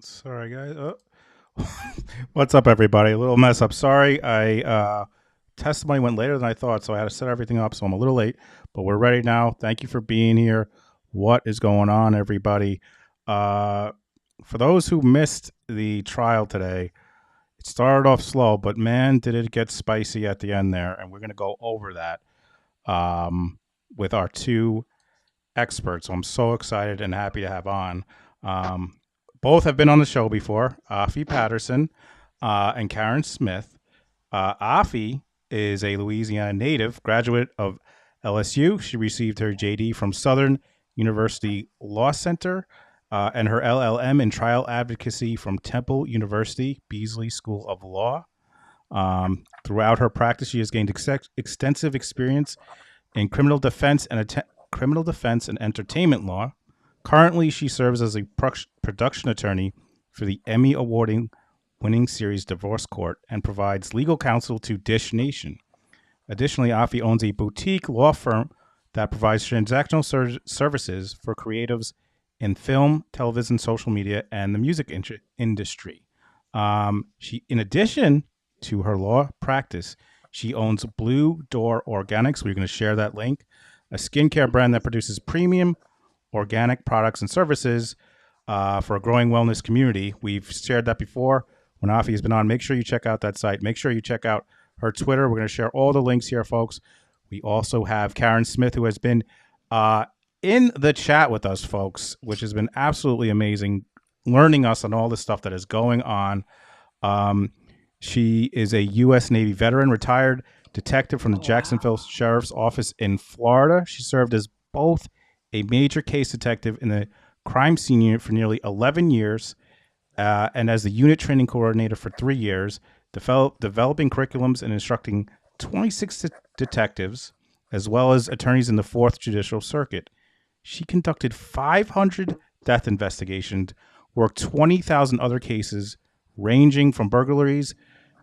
Sorry, guys. What's up, everybody? A little mess up. Sorry, testimony went later than I thought, so I had to set everything up. So I'm a little late, but we're ready now. Thank you for being here. What is going on, everybody? For those who missed the trial today, it started off slow, but man, did it get spicy at the end there, and we're going to go over that with our two experts. So I'm so excited and happy to have on. Um, Both have been on the show before, Afi Patterson and Karen Smith. Afi is a Louisiana native, graduate of LSU. She received her JD from Southern University Law Center and her LLM in trial advocacy from Temple University, Beasley School of Law. Throughout her practice, she has gained extensive experience in criminal defense and entertainment law. Currently, she serves as a production attorney for the Emmy awarding winning series Divorce Court and provides legal counsel to Dish Nation. Additionally, Afi owns a boutique law firm that provides transactional services for creatives in film, television, social media, and the music industry. In addition to her law practice, she owns Blue Door Organics. We're going to share that link, a skincare brand that produces premium organic products and services for a growing wellness community. We've shared that before when Afi has been on. Make sure you check out that site. Make sure you check out her Twitter. We're going to share all the links here, folks. We also have Karen Smith, who has been in the chat with us, folks, which has been absolutely amazing, learning us on all the stuff that is going on. She is a U.S. Navy veteran, retired detective from the Jacksonville Sheriff's Office in Florida. She served as both a major case detective in the crime scene unit for nearly 11 years and as the unit training coordinator for 3 years, developing curriculums and instructing 26 detectives, as well as attorneys in the 4th Judicial Circuit. She conducted 500 death investigations, worked 20,000 other cases, ranging from burglaries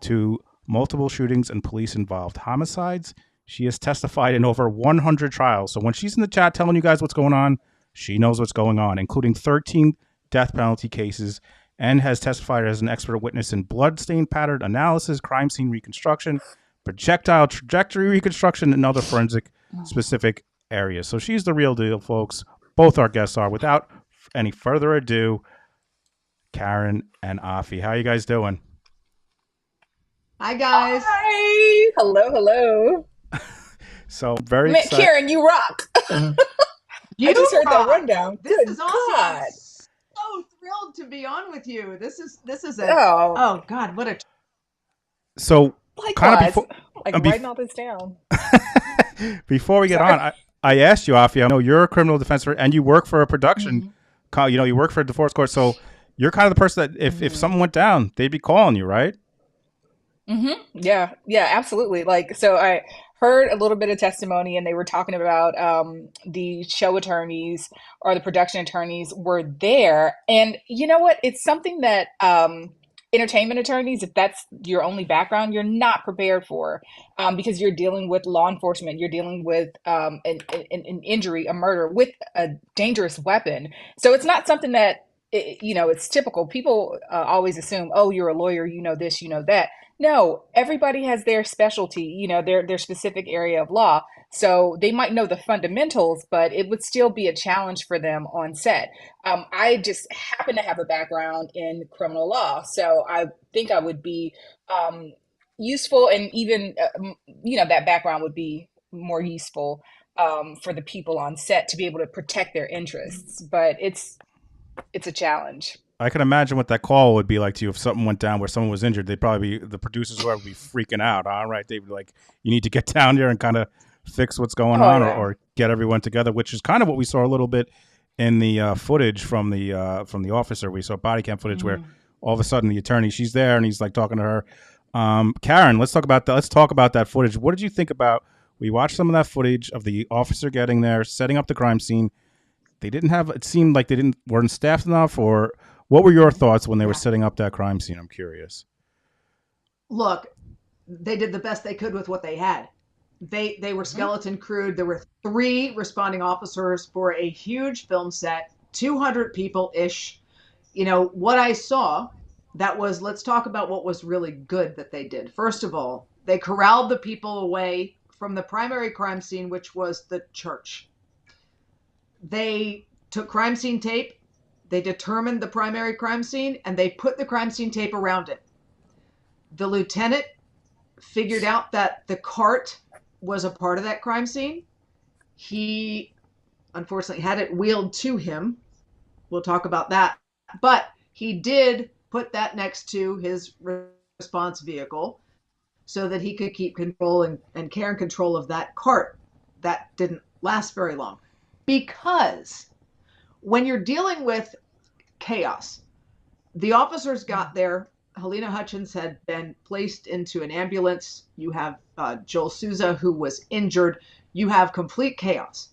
to multiple shootings and police-involved homicides. She has testified in over 100 trials. So when she's in the chat telling you guys what's going on, she knows what's going on, including 13 death penalty cases, and has testified as an expert witness in bloodstain pattern analysis, crime scene reconstruction, projectile trajectory reconstruction, and other forensic specific areas. So she's the real deal, folks. Both our guests are. Without any further ado, Karen and Afi, how are you guys doing? Hi, guys. Hi. Hello. So very Man, excited. Karen, you rock. I just heard that rundown. This Good is awesome. God. I'm so thrilled to be on with you. This is Oh God, what a So likewise. Writing all this down. Before we get on, I asked you, Afi, I know you're a criminal defense and you work for a production. You work for a divorce court. So you're kind of the person that if something went down, they'd be calling you, right? Yeah, absolutely. So I heard a little bit of testimony and they were talking about the show attorneys or the production attorneys were there. And you know what? It's something that entertainment attorneys, if that's your only background, you're not prepared for because you're dealing with law enforcement. You're dealing with an injury, a murder with a dangerous weapon. So it's not something that, it's typical. People always assume, oh, you're a lawyer, you know this, you know that. No, everybody has their specialty, their specific area of law. So they might know the fundamentals, but it would still be a challenge for them on set. I just happen to have a background in criminal law, so I think I would be useful, and even that background would be more useful for the people on set to be able to protect their interests. But it's a challenge. I can imagine what that call would be like to you if something went down where someone was injured. They'd probably be, the producers would be freaking out. All right, they'd be like, you need to get down there and kind of fix what's going on, or get everyone together, which is kind of what we saw a little bit in the footage from the officer. We saw body cam footage where all of a sudden the attorney, she's there and he's like talking to her. Karen, let's talk about that. Let's talk about that footage. What did you think about? We watched some of that footage of the officer getting there, setting up the crime scene. They didn't have. It seemed like they weren't staffed enough, or what were your thoughts when they were setting up that crime scene? I'm curious. Look, they did the best they could with what they had. They were skeleton crewed. There were 3 responding officers for a huge film set, 200 people-ish. What I saw, that was, let's talk about what was really good that they did. First of all, they corralled the people away from the primary crime scene, which was the church. They took crime scene tape, they determined the primary crime scene, and they put the crime scene tape around it. The lieutenant figured out that the cart was a part of that crime scene. He unfortunately had it wheeled to him. We'll talk about that. But he did put that next to his response vehicle so that he could keep control and care and control of that cart. That didn't last very long. Because when you're dealing with chaos, the officers got there. Helena Hutchins had been placed into an ambulance. You have Joel Souza, who was injured. You have complete chaos.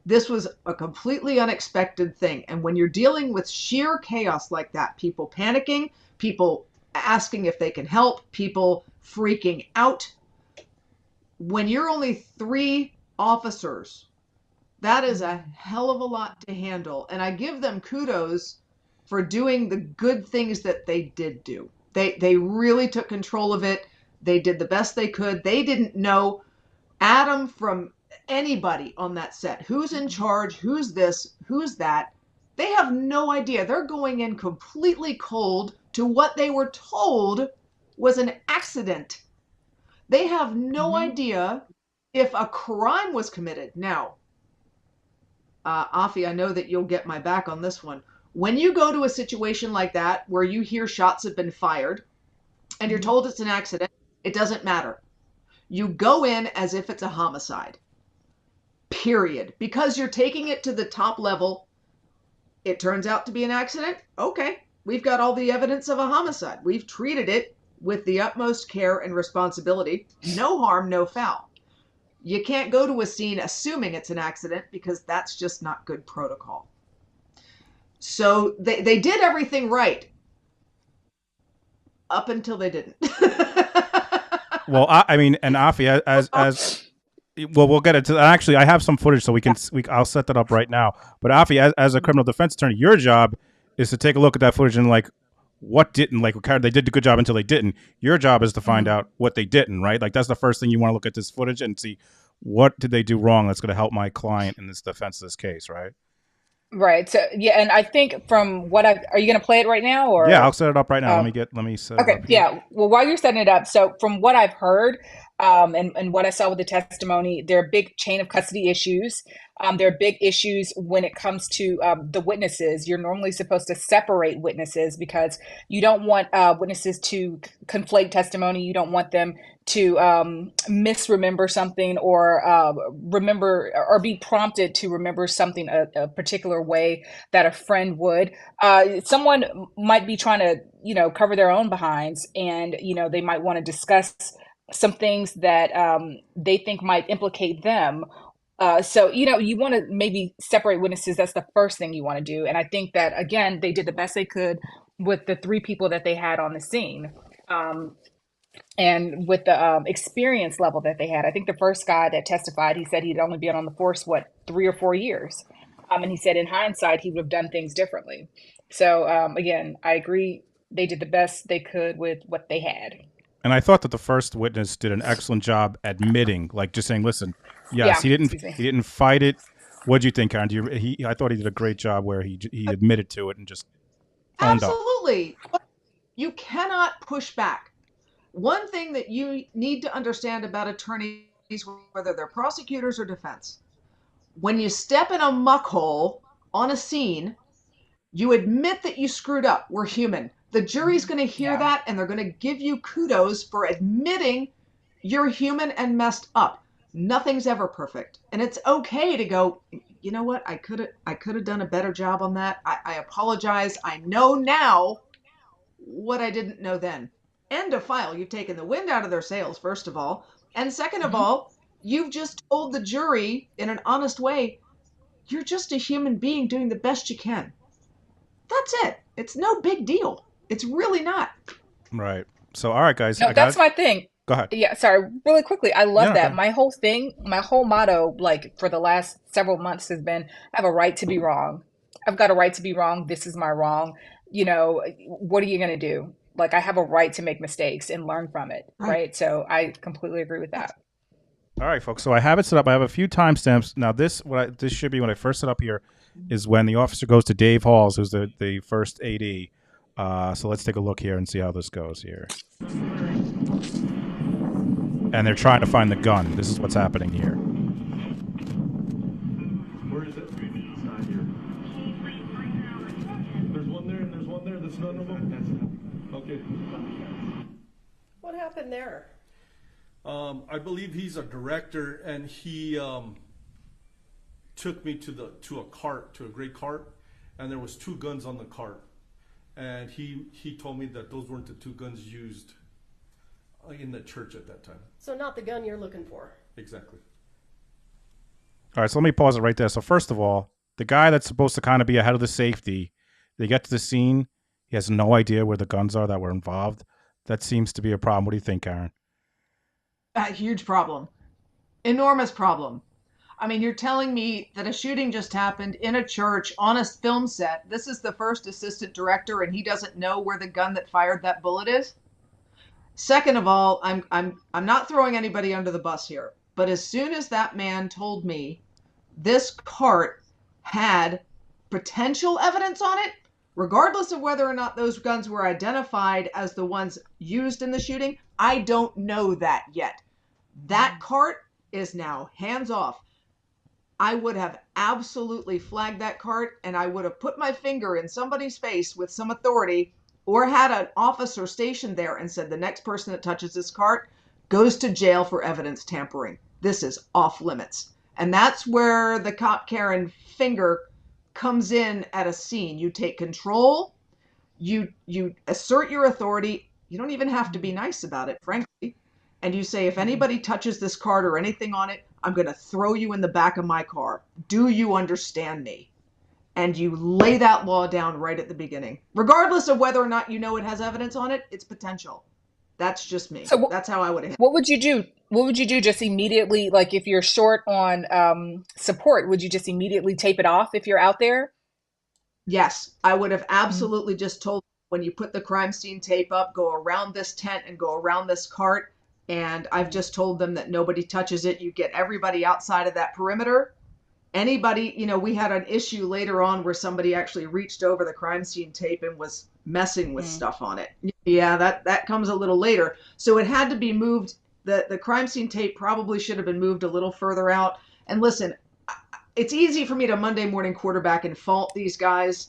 This was a completely unexpected thing. And when you're dealing with sheer chaos like that, people panicking, people asking if they can help, people freaking out, when you're only 3 officers, that is a hell of a lot to handle. And I give them kudos for doing the good things that they did do. They really took control of it. They did the best they could. They didn't know Adam from anybody on that set. Who's in charge? Who's this? Who's that? They have no idea. They're going in completely cold to what they were told was an accident. They have no idea if a crime was committed. Now, Afi, I know that you'll get my back on this one. When you go to a situation like that where you hear shots have been fired and you're told it's an accident, it doesn't matter. You go in as if it's a homicide, period. Because you're taking it to the top level. It turns out to be an accident. Okay, we've got all the evidence of a homicide. We've treated it with the utmost care and responsibility. No harm, no foul. You can't go to a scene assuming it's an accident because that's just not good protocol. So they did everything right up until they didn't. Well, I mean, and Afi, as well, we'll get into that. Actually, I have some footage, so I'll set that up right now. But Afi, as a criminal defense attorney, your job is to take a look at that footage and like what didn't, like they did a good job until they didn't. Your job is to find out what they didn't, right? Like that's the first thing you want to look at this footage and see what did they do wrong that's going to help my client in this defense of this case, right? Right. So yeah, and I think from what are you going to play it right now Yeah, or? I'll set it up right now. Um, Let me set it okay. up here. Yeah. Well, while you're setting it up, so from what I've heard, and what I saw with the testimony, there are big chain of custody issues. There are big issues when it comes to the witnesses. You're normally supposed to separate witnesses because you don't want witnesses to conflate testimony. You don't want them to misremember something or remember or be prompted to remember something a particular way that a friend would. Someone might be trying to, cover their own behinds, and they might want to discuss some things that they think might implicate them. So, you want to maybe separate witnesses. That's the first thing you want to do. And I think that, again, they did the best they could with the 3 people that they had on the scene. Um, and with the experience level that they had. I think the first guy that testified, he said he'd only been on the force, 3 or 4 years. And he said in hindsight, he would have done things differently. So, again, I agree. They did the best they could with what they had. And I thought that the first witness did an excellent job admitting, like just saying, "Listen, yes, Yeah, he didn't excuse me. he didn't fight it." What do you think, Karen? I thought he did a great job where he admitted to it and just owned up. Absolutely. You cannot push back. One thing that you need to understand about attorneys, whether they're prosecutors or defense, when you step in a muck hole on a scene, you admit that you screwed up. We're human. The jury's going to hear Yeah. that and they're going to give you kudos for admitting you're human and messed up. Nothing's ever perfect. And it's okay to go, you know what? I could have done a better job on that. I apologize. I know now what I didn't know then. End of file. You've taken the wind out of their sails, first of all. And second of Hmm. all, you've just told the jury in an honest way, you're just a human being doing the best you can. That's it. It's no big deal. It's really not. Right. So, all right, guys, No, I got that's it. my thing. Go ahead. Yeah, sorry, really quickly. I Yeah, love no, go that. ahead. My whole thing, my whole motto, like for the last several months, has been I have a right to be wrong. I've got a right to be wrong. This is my wrong. what are you going to do? Like, I have a right to make mistakes and learn from it, Right. right? So I completely agree with Yes. that. All right, folks. So I have it set up. I have a few timestamps. Now, this should be when I first set up here is when the officer goes to Dave Halls, who's the first AD. So let's take a look here and see how this goes here. And they're trying to find the gun. This is what's happening here. Where is it? It's not here. There's one there and there's one there. There's none of them. Okay. What happened there? I believe he's a director, and he took me to a cart, to a gray cart, and there was 2 guns on the cart, and he told me that those weren't the 2 guns used in the church at that time. So not the gun you're looking for. Exactly. All right, so let me pause it right there. So first of all, the guy that's supposed to kind of be ahead of the safety, they get to the scene. He has no idea where the guns are that were involved. That seems to be a problem. What do you think, Karen? A huge problem. Enormous problem. I mean, you're telling me that a shooting just happened in a church on a film set. This is the first assistant director, and he doesn't know where the gun that fired that bullet is. Second of all, I'm not throwing anybody under the bus here, but as soon as that man told me this cart had potential evidence on it, regardless of whether or not those guns were identified as the ones used in the shooting, I don't know that yet. That cart is now hands off. I would have absolutely flagged that cart, and I would have put my finger in somebody's face with some authority, or had an officer stationed there and said the next person that touches this cart goes to jail for evidence tampering. This is off limits. And that's where the cop Karen finger comes in at a scene. You take control, you assert your authority. You don't even have to be nice about it, frankly. And you say, if anybody touches this cart or anything on it, I'm going to throw you in the back of my car. Do you understand me? And you lay that law down right at the beginning. Regardless of whether or not you know it has evidence on it, it's potential. That's just me. So That's how I would have. what would you do? What would you do just immediately? Like, if you're short on support, would you just immediately tape it off if you're out there? Yes, I would have Mm. absolutely just told when you put the crime scene tape up, go around this tent and go around this cart. And I've just told them that nobody touches it. You get everybody outside of that perimeter. Anybody, we had an issue later on where somebody actually reached over the crime scene tape and was messing with Mm. stuff on it. Yeah, that comes a little later. So it had to be moved. The crime scene tape probably should have been moved a little further out. And listen, it's easy for me to Monday morning quarterback and fault these guys.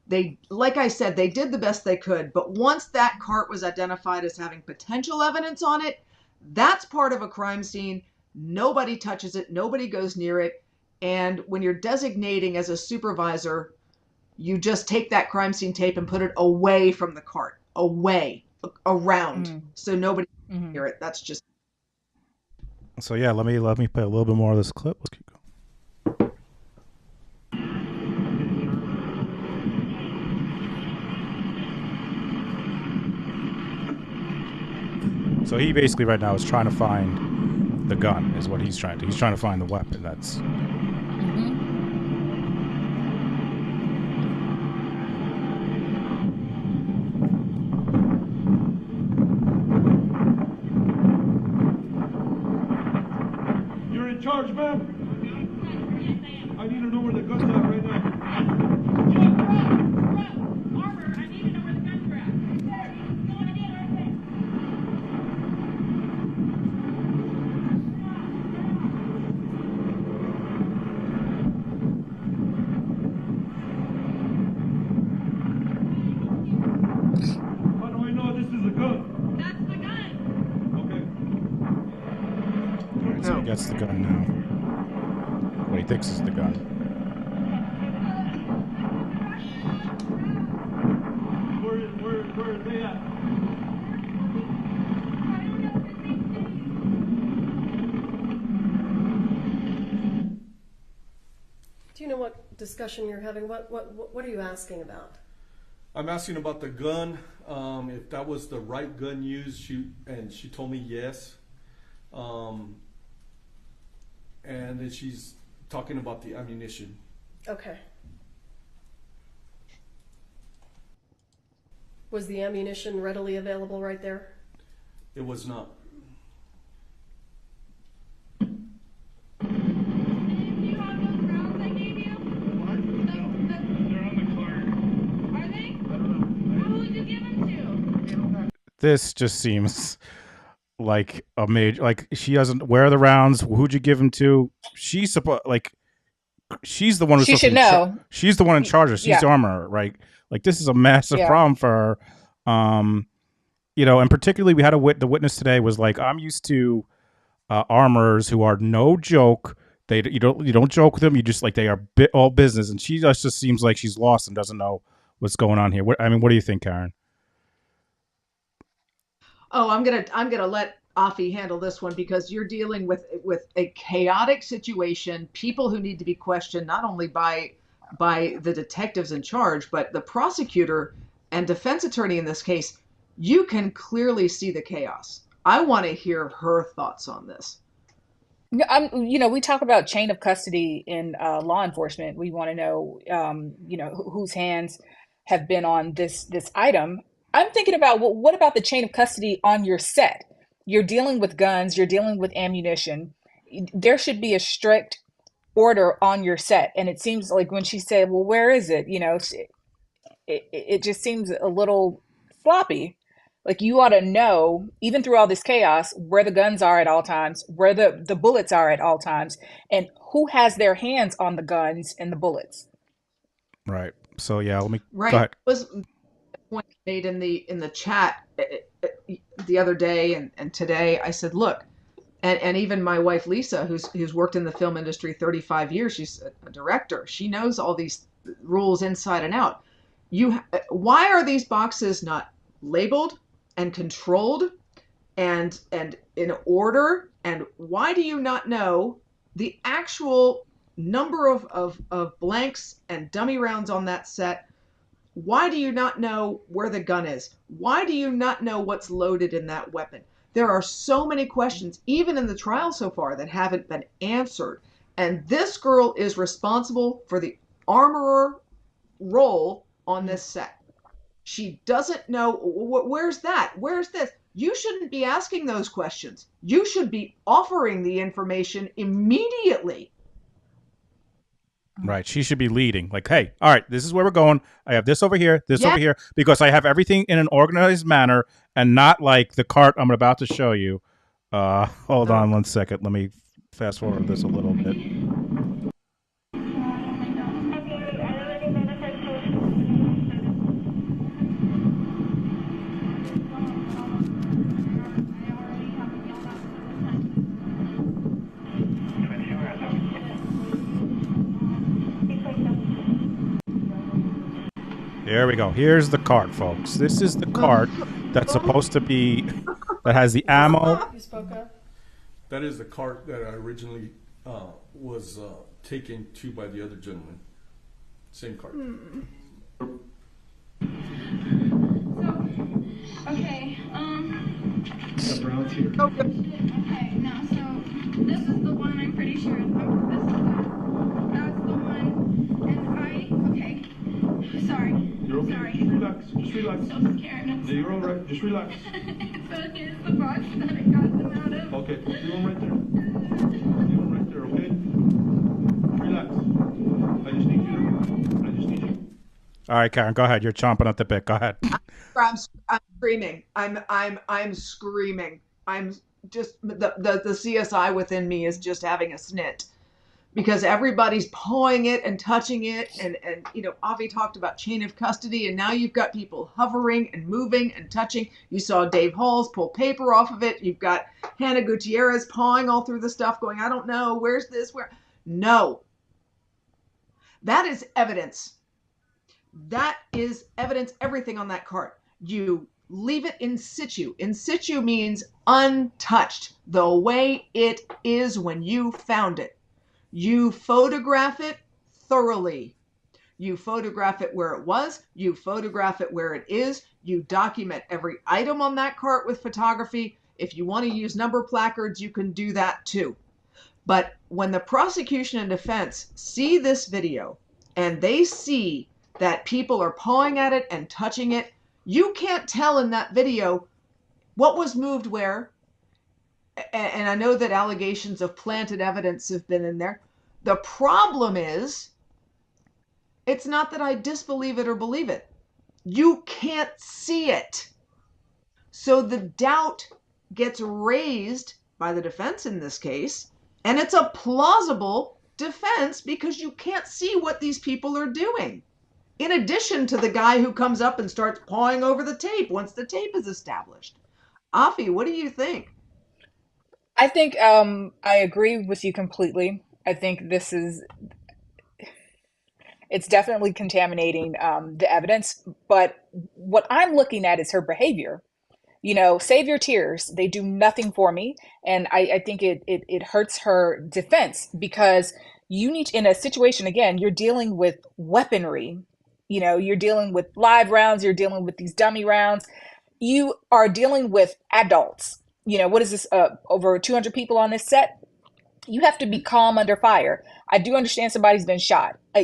They, like I said, they did the best they could. But once that cart was identified as having potential evidence on it, that's part of a crime scene. Nobody touches it. Nobody goes near it. And when you're designating as a supervisor, you just take that crime scene tape and put it away from the cart, away, around, Mm. so nobody can Hmm. hear it. That's just. So yeah, let me play a little bit more of this clip. Let's keep going. So he basically right now is trying to find the gun. Is what he's trying to. He's trying to find the weapon. That's Hmm. You're in charge, ma'am? I need to know where the gun's at right now. How do I know this is a gun? That's the gun. Okay. all right. So he gets the gun now. What he thinks is the gun. Where are they at? Do you know what discussion you're having? What are you asking about? I'm asking about the gun, if that was the right gun used. She told me yes. And then she's talking about the ammunition. Okay. Was the ammunition readily available right there? It was not. This just seems like a major. Like she doesn't. Where are the rounds? Who'd you give them to? She's supposed like she's the one who's She supposed to should be. know. She's the one in charge. She's Yeah. the armorer, right? Like this is a massive Yeah. problem for her. And particularly we had the witness today was like, I'm used to armorers who are no joke. You don't joke with them. You just like they are all business. And she just seems like she's lost and doesn't know what's going on here. What do you think, Karen? Oh, I'm gonna let Afi handle this one because you're dealing with a chaotic situation. People who need to be questioned not only by the detectives in charge, but the prosecutor and defense attorney in this case. You can clearly see the chaos. I want to hear her thoughts on this. We talk about chain of custody in law enforcement. We want to know, whose hands have been on this item. I'm thinking about what about the chain of custody on your set? You're dealing with guns, you're dealing with ammunition. There should be a strict order on your set. And it seems like when she said, "Well, where is it?" It just seems a little sloppy. Like you ought to know, even through all this chaos, where the guns are at all times, where the bullets are at all times, and who has their hands on the guns and the bullets. Right. So yeah, let me Right. go ahead. Was point made in the chat the other day and today. I said, look, and even my wife Lisa, who's worked in the film industry 35 years, she's a director. She knows all these rules inside and out. Why are these boxes not labeled and controlled and in order? And why do you not know the actual number of blanks and dummy rounds on that set? Why do you not know where the gun is? Why do you not know what's loaded in that weapon? There are so many questions, even in the trial so far, that haven't been answered. And this girl is responsible for the armorer role on this set. She doesn't know, where's that? Where's this? You shouldn't be asking those questions. You should be offering the information immediately. Right. She should be leading. Like, hey, all right, this is where we're going. I have this over here, this Yeah. over here, because I have everything in an organized manner and not like the cart I'm about to show you. Hold on 1 second. Let me fast forward this a little bit. There we go. Here's the cart, folks. This is the cart that's supposed to be, that has the ammo. You spoke up. That is the cart that I originally was taken to by the other gentleman. Same cart. Okay, Brown's here. okay, now, so, this is the one I'm pretty sure, this is that's the one, and okay, sorry. You're okay. Sorry. Just relax. Just relax. So scared. No, you're all right. Just relax. So here's the box that I got them out of. Okay. Leave them right there. Leave them right there, okay? Relax. I just need you. All right, Karen, go ahead. You're chomping at the bit. Go ahead. I'm screaming. I'm screaming. I'm just the CSI within me is just having a snit because everybody's pawing it and touching it, and Avi talked about chain of custody, and now you've got people hovering and moving and touching. You saw Dave Halls pull paper off of it. You've got Hannah Gutierrez pawing all through the stuff, going, I don't know, where's this? Where? No, that is evidence. That is evidence, everything on that cart. You leave it in situ. In situ means untouched, the way it is when you found it. You photograph it thoroughly. You photograph it where it was. You photograph it where it is. You document every item on that cart with photography. If you want to use number placards, you can do that too. But when the prosecution and defense see this video and they see that people are pawing at it and touching it, You can't tell in that video what was moved where. And I know that allegations of planted evidence have been in there. The problem is, it's not that I disbelieve it or believe it. You can't see it. So the doubt gets raised by the defense in this case, and it's a plausible defense because you can't see what these people are doing. In addition to the guy who comes up and starts pawing over the tape once the tape is established. Afi, what do you think? I think I agree with you completely. I think it's definitely contaminating the evidence. But what I'm looking at is her behavior. Save your tears. They do nothing for me. And I think it hurts her defense because you need, in a situation, again, you're dealing with weaponry. You're dealing with live rounds, you're dealing with these dummy rounds. You are dealing with adults. What is this? Over 200 people on this set? You have to be calm under fire. I do understand somebody's been shot. I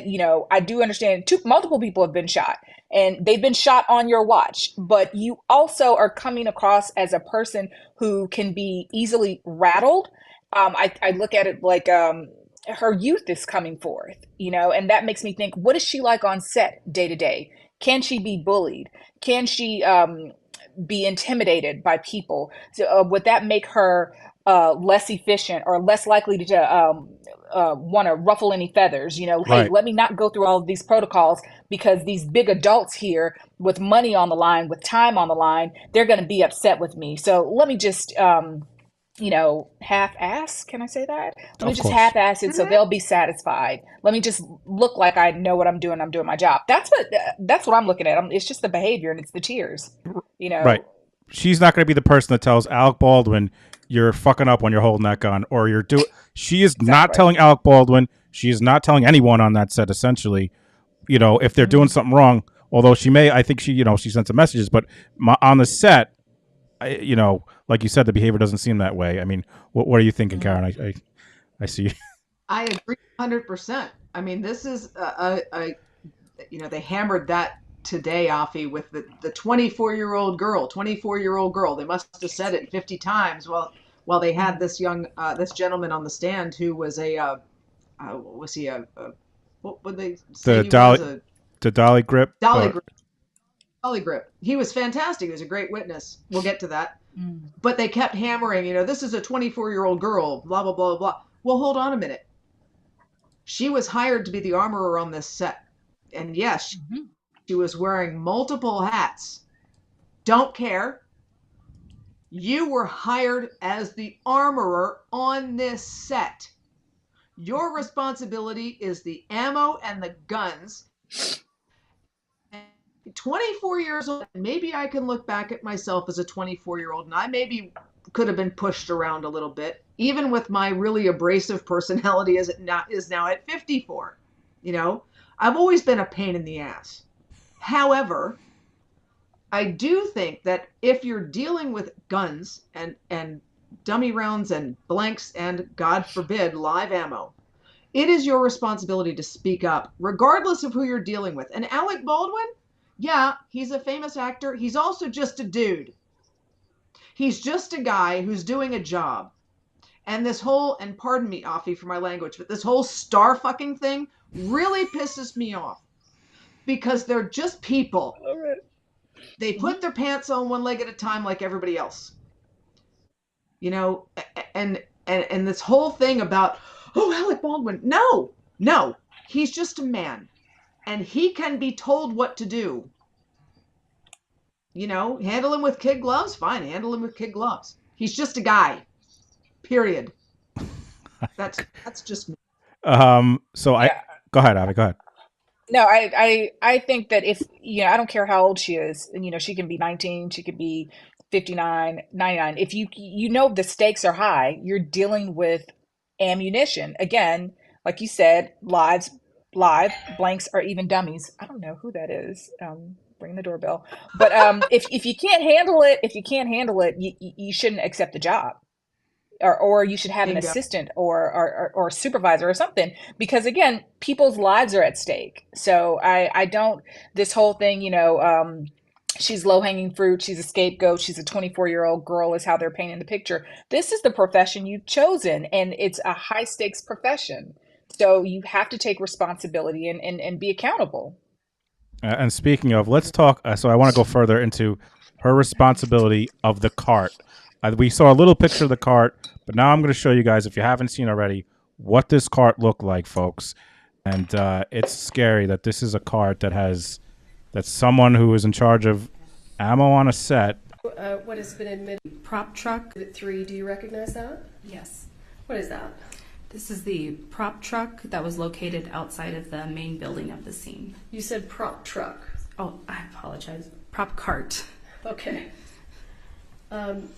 do understand multiple people have been shot and they've been shot on your watch, but you also are coming across as a person who can be easily rattled. I look at it like her youth is coming forth, and that makes me think, what is she like on set day to day? Can she be bullied? Can she be intimidated by people? So, would that make her less efficient or less likely to want to ruffle any feathers? Hey, Right. let me not go through all of these protocols because these big adults here with money on the line, with time on the line, they're going to be upset with me. So let me just, half-ass. Can I say that? Let me Of just course. half-ass it so they'll be satisfied. Let me just look like I know what I'm doing. I'm doing my job. That's what I'm looking at. It's just the behavior and it's the tears. You Right. know, She's not going to be the person that tells Alec Baldwin you're fucking up when you're holding that gun, or you're doing. She is not exactly. telling Alec Baldwin. She is not telling anyone on that set. Essentially, if they're doing Mhm. something wrong, although she may, I think she sent some messages, but on the set, like you said, the behavior doesn't seem that way. I mean, what are you thinking, Mhm. Karen? I see. I agree 100%. I mean, this is they hammered that today, Afi, with the 24-year-old girl, 24-year-old girl. They must have said it 50 times while they had Mhm. this gentleman on the stand who was was he what would they say the he was? dolly, A the dolly grip, dolly but grip. Dolly grip. He was fantastic. He was a great witness. We'll get to that. Mhm. But they kept hammering, this is a 24-year-old girl, blah, blah, blah, blah. Well, hold on a minute. She was hired to be the armorer on this set. And yes, Mhm. she was wearing multiple hats. Don't care. You were hired as the armorer on this set. Your responsibility is the ammo and the guns. 24 years old, maybe I can look back at myself as a 24-year-old and I maybe could have been pushed around a little bit, even with my really abrasive personality as it not is now at 54. I've always been a pain in the ass. However, I do think that if you're dealing with guns and dummy rounds and blanks and, God forbid, live ammo, it is your responsibility to speak up, regardless of who you're dealing with. And Alec Baldwin, yeah, he's a famous actor. He's also just a dude. He's just a guy who's doing a job. And and pardon me, Afi, for my language, but this whole star fucking thing really pisses me off because they're just people. All right. They Mhm. put their pants on one leg at a time like everybody else. You know, and this whole thing about, oh, Alec Baldwin. No, no, he's just a man and he can be told what to do. Handle him with kid gloves, fine, handle him with kid gloves. He's just a guy. Period. That's just me. So I Yeah. go ahead, Abby. Go ahead. No, I think that if, I don't care how old she is, and, she can be 19, she could be 59, 99. If you know the stakes are high, you're dealing with ammunition. Again, like you said, live, blanks, or even dummies. I don't know who that is. Ring the doorbell. But if you can't handle it, you shouldn't accept the job. Or you should have an Bingo. assistant or supervisor or something, because again, people's lives are at stake. So I don't, this whole thing, she's low hanging fruit. She's a scapegoat. She's a 24-year-old girl, is how they're painting the picture. This is the profession you've chosen, and it's a high stakes profession. So you have to take responsibility and be accountable. And speaking of, let's talk. So I want to go further into her responsibility of the cart. We saw a little picture of the cart, but now I'm going to show you guys, if you haven't seen already, what this cart looked like, folks. And it's scary that this is a cart that's someone who is in charge of ammo on a set. What has been admitted? Prop truck. Exhibit 3, do you recognize that? Yes. What is that? This is the prop truck that was located outside of the main building of the scene. You said prop truck. Oh, I apologize. Prop cart. Okay. And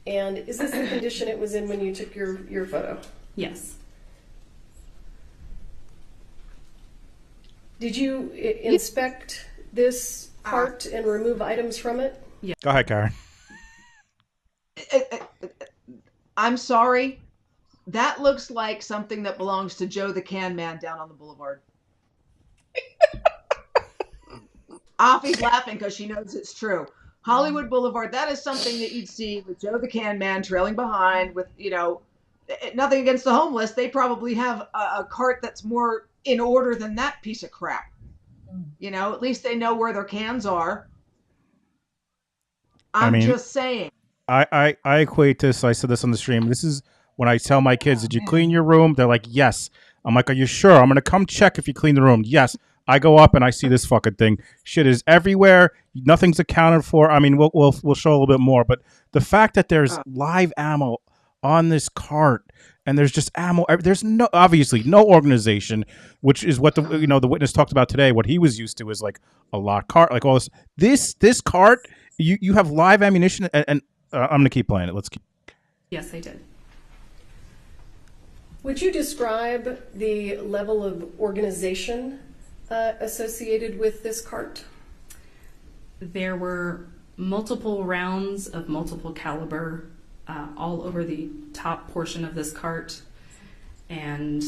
is this the condition it was in when you took your photo? Yes. Did you inspect this cart and remove items from it? Yeah. Go ahead, Karen. I'm sorry. That looks like something that belongs to Joe the Can Man down on the boulevard. Afi's laughing because she knows it's true. Hollywood Boulevard, that is something that you'd see with Joe the Can Man trailing behind with, nothing against the homeless. They probably have a cart that's more in order than that piece of crap. At least they know where their cans are. I'm just saying. I equate this. I said this on the stream. This is when I tell my kids, "Did you clean your room?" They're like, "Yes." I'm like, "Are you sure?" I'm gonna come check if you clean the room. Yes. I go up and I see this fucking thing. Shit is everywhere. Nothing's accounted for. I mean, we'll show a little bit more, but the fact that there's live ammo on this cart and there's just ammo. There's obviously no organization, which is what the witness talked about today. What he was used to is like a locked cart, like all this. This cart, you have live ammunition, and I'm gonna keep playing it. Let's keep. Yes, I did. Would you describe the level of organization associated with this cart? There were multiple rounds of multiple caliber all over the top portion of this cart, and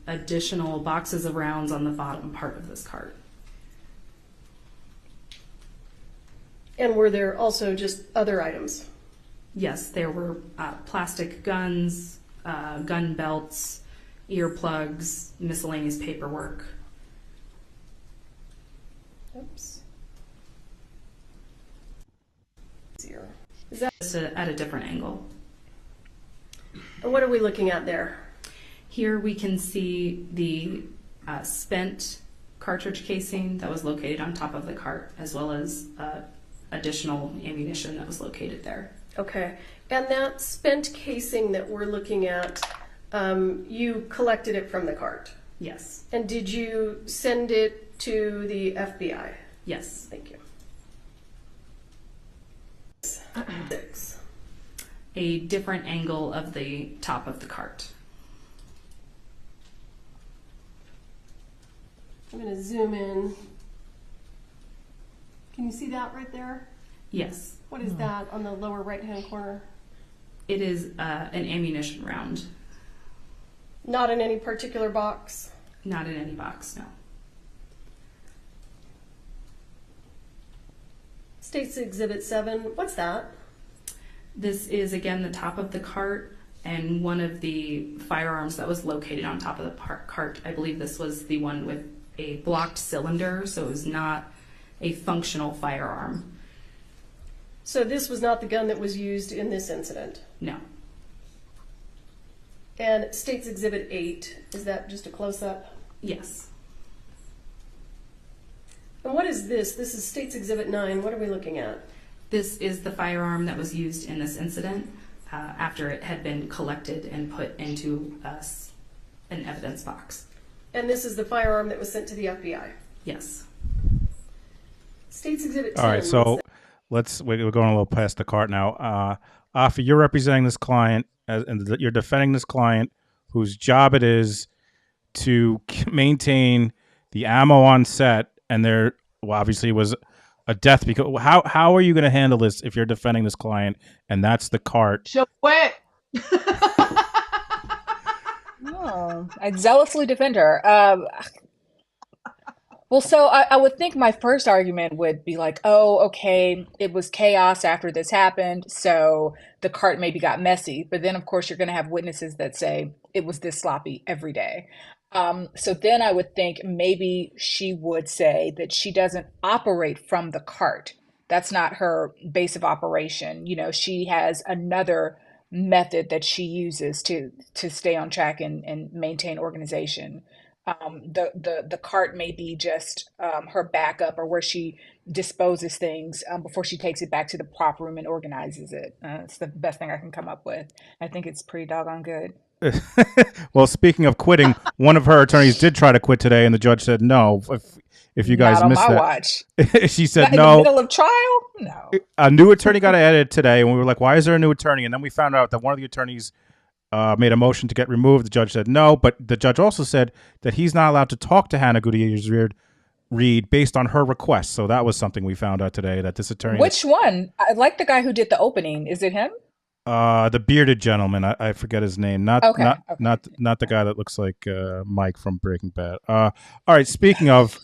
additional boxes of rounds on the bottom part of this cart. And were there also just other items? Yes, there were plastic guns, gun belts, earplugs, miscellaneous paperwork. Oops. Is that just at a different angle? And what are we looking at there? Here we can see the spent cartridge casing that was located on top of the cart, as well as additional ammunition that was located there. Okay. And that spent casing that we're looking at, you collected it from the cart? Yes. And did you send it to the FBI? Yes. Thank you. A different angle of the top of the cart. I'm going to zoom in. Can you see that right there? Yes. What is that on the lower right-hand corner? It is an ammunition round. Not in any particular box? Not in any box, no. States Exhibit 7, what's that? This is, again, the top of the cart and one of the firearms that was located on top of the cart. I believe this was the one with a blocked cylinder, so it was not a functional firearm. So this was not the gun that was used in this incident? No. And States Exhibit 8, is that just a close-up? Yes. And what is this? This is States Exhibit 9. What are we looking at? This is the firearm that was used in this incident after it had been collected and put into an evidence box. And this is the firearm that was sent to the FBI? Yes. States Exhibit 10. All right, so we're going a little past the cart now. Afi, you're representing this client, and you're defending this client whose job it is to maintain the ammo on set, and obviously it was a death. Because how are you going to handle this if you're defending this client and that's the cart? She'll quit. Oh, I'd zealously defend her. Well, so I would think my first argument would be like, oh, okay, it was chaos after this happened, so the cart maybe got messy. But then, of course, you're going to have witnesses that say it was this sloppy every day. So then I would think maybe she would say that she doesn't operate from the cart. That's not her base of operation. You know, she has another method that she uses to stay on track and maintain organization. The cart may be just her backup or where she disposes things before she takes it back to the prop room and organizes it. It's the best thing I can come up with. I think it's pretty doggone good. Well, speaking of quitting, one of her attorneys did try to quit today, and the judge said no. If you guys Not on missed my that, watch. she said Not in the no. middle of trial? No. A new attorney got added today, and we were like, "Why is there a new attorney?" And then we found out that one of the attorneys made a motion to get removed. The judge said no, but the judge also said that he's not allowed to talk to Hannah Gutierrez-Reed based on her request. So that was something we found out today, that this attorney, Which one? I like the guy who did the opening. Is it him? the bearded gentleman, I forget his name, not Okay. not Okay. not the guy that looks like Mike from Breaking Bad. All right, speaking of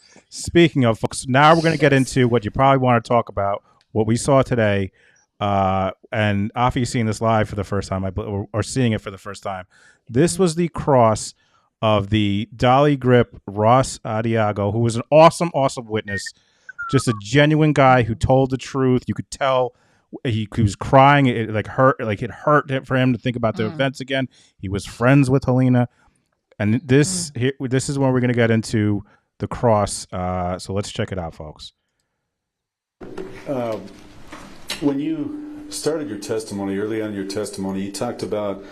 folks, now we're going to get into what you probably want to talk about, what we saw today. And Afi seeing this live for the first time, or seeing it for the first time. This was the cross of the dolly grip Ross Adiago, who was an awesome witness, just a genuine guy who told the truth. You could tell he was crying. It hurt for him to think about the events again. He was friends with Helena, and this is when we're going to get into the cross. So let's check it out, folks. When you started your testimony, early on in your testimony, you talked about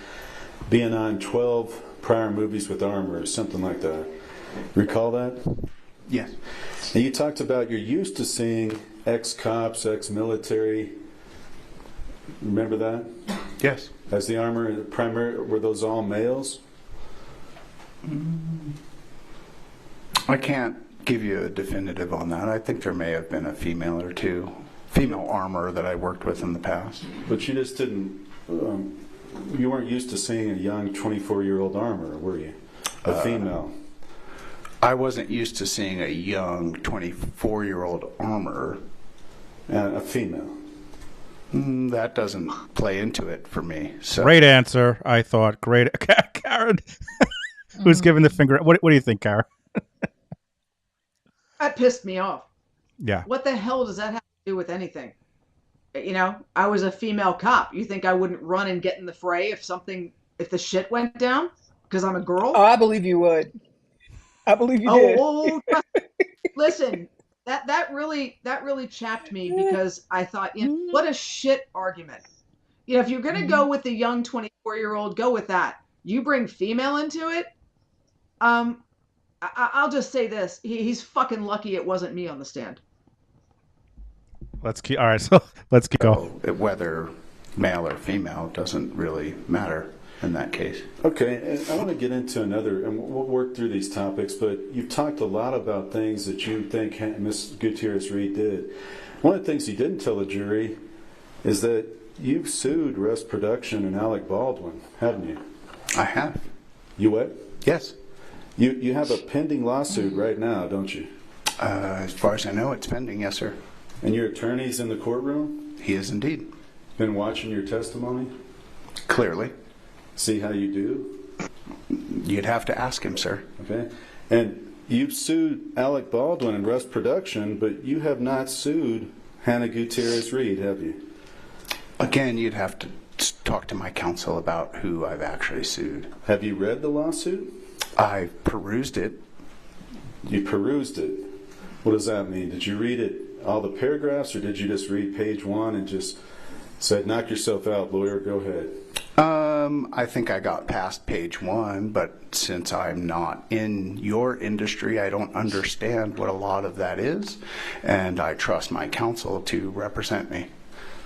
being on 12 prior movies with armor or something like that. Recall that? Yes. And you talked about you're used to seeing ex-cops, ex-military. Remember that? Yes. As the armor, were those all males? I can't give you a definitive on that. I think there may have been a female or two, female armor that I worked with in the past. But you just didn't, you weren't used to seeing a young 24-year-old armor, were you? A female. I wasn't used to seeing a young 24-year-old armor. A female. That doesn't play into it for me. So. Great answer, I thought. Great. Karen, who's giving the finger. What do you think, Karen? That pissed me off. Yeah. What the hell does that have to do with anything? You know, I was a female cop. You think I wouldn't run and get in the fray if the shit went down? Because I'm a girl? Oh, I believe you would. I believe you did. Listen, that really chapped me, because I thought, what a shit argument. You know, if you're going to go with the young 24-year-old, go with that. You bring female into it. I'll just say this: he's fucking lucky it wasn't me on the stand. Let's keep. All right, so let's keep going. Whether male or female doesn't really matter in that case. Okay, and I want to get into another, and we'll work through these topics, but you've talked a lot about things that you think Ms. Gutierrez-Reed did. One of the things you didn't tell the jury is that you've sued Russ Production and Alec Baldwin, haven't you? I have. You what? Yes. You have a pending lawsuit right now, don't you? As far as I know, it's pending, yes, sir. And your attorney's in the courtroom? He is indeed. Been watching your testimony? Clearly. See how you do? You'd have to ask him, sir. Okay. And you've sued Alec Baldwin and Russ Production, but you have not sued Hannah Gutierrez-Reed, have you? Again, you'd have to talk to my counsel about who I've actually sued. Have you read the lawsuit? I've perused it. You perused it. What does that mean? Did you read it, all the paragraphs, or did you just read page 1 and just said, knock yourself out, lawyer, go ahead? I think I got past page 1, but since I'm not in your industry, I don't understand what a lot of that is, and I trust my counsel to represent me.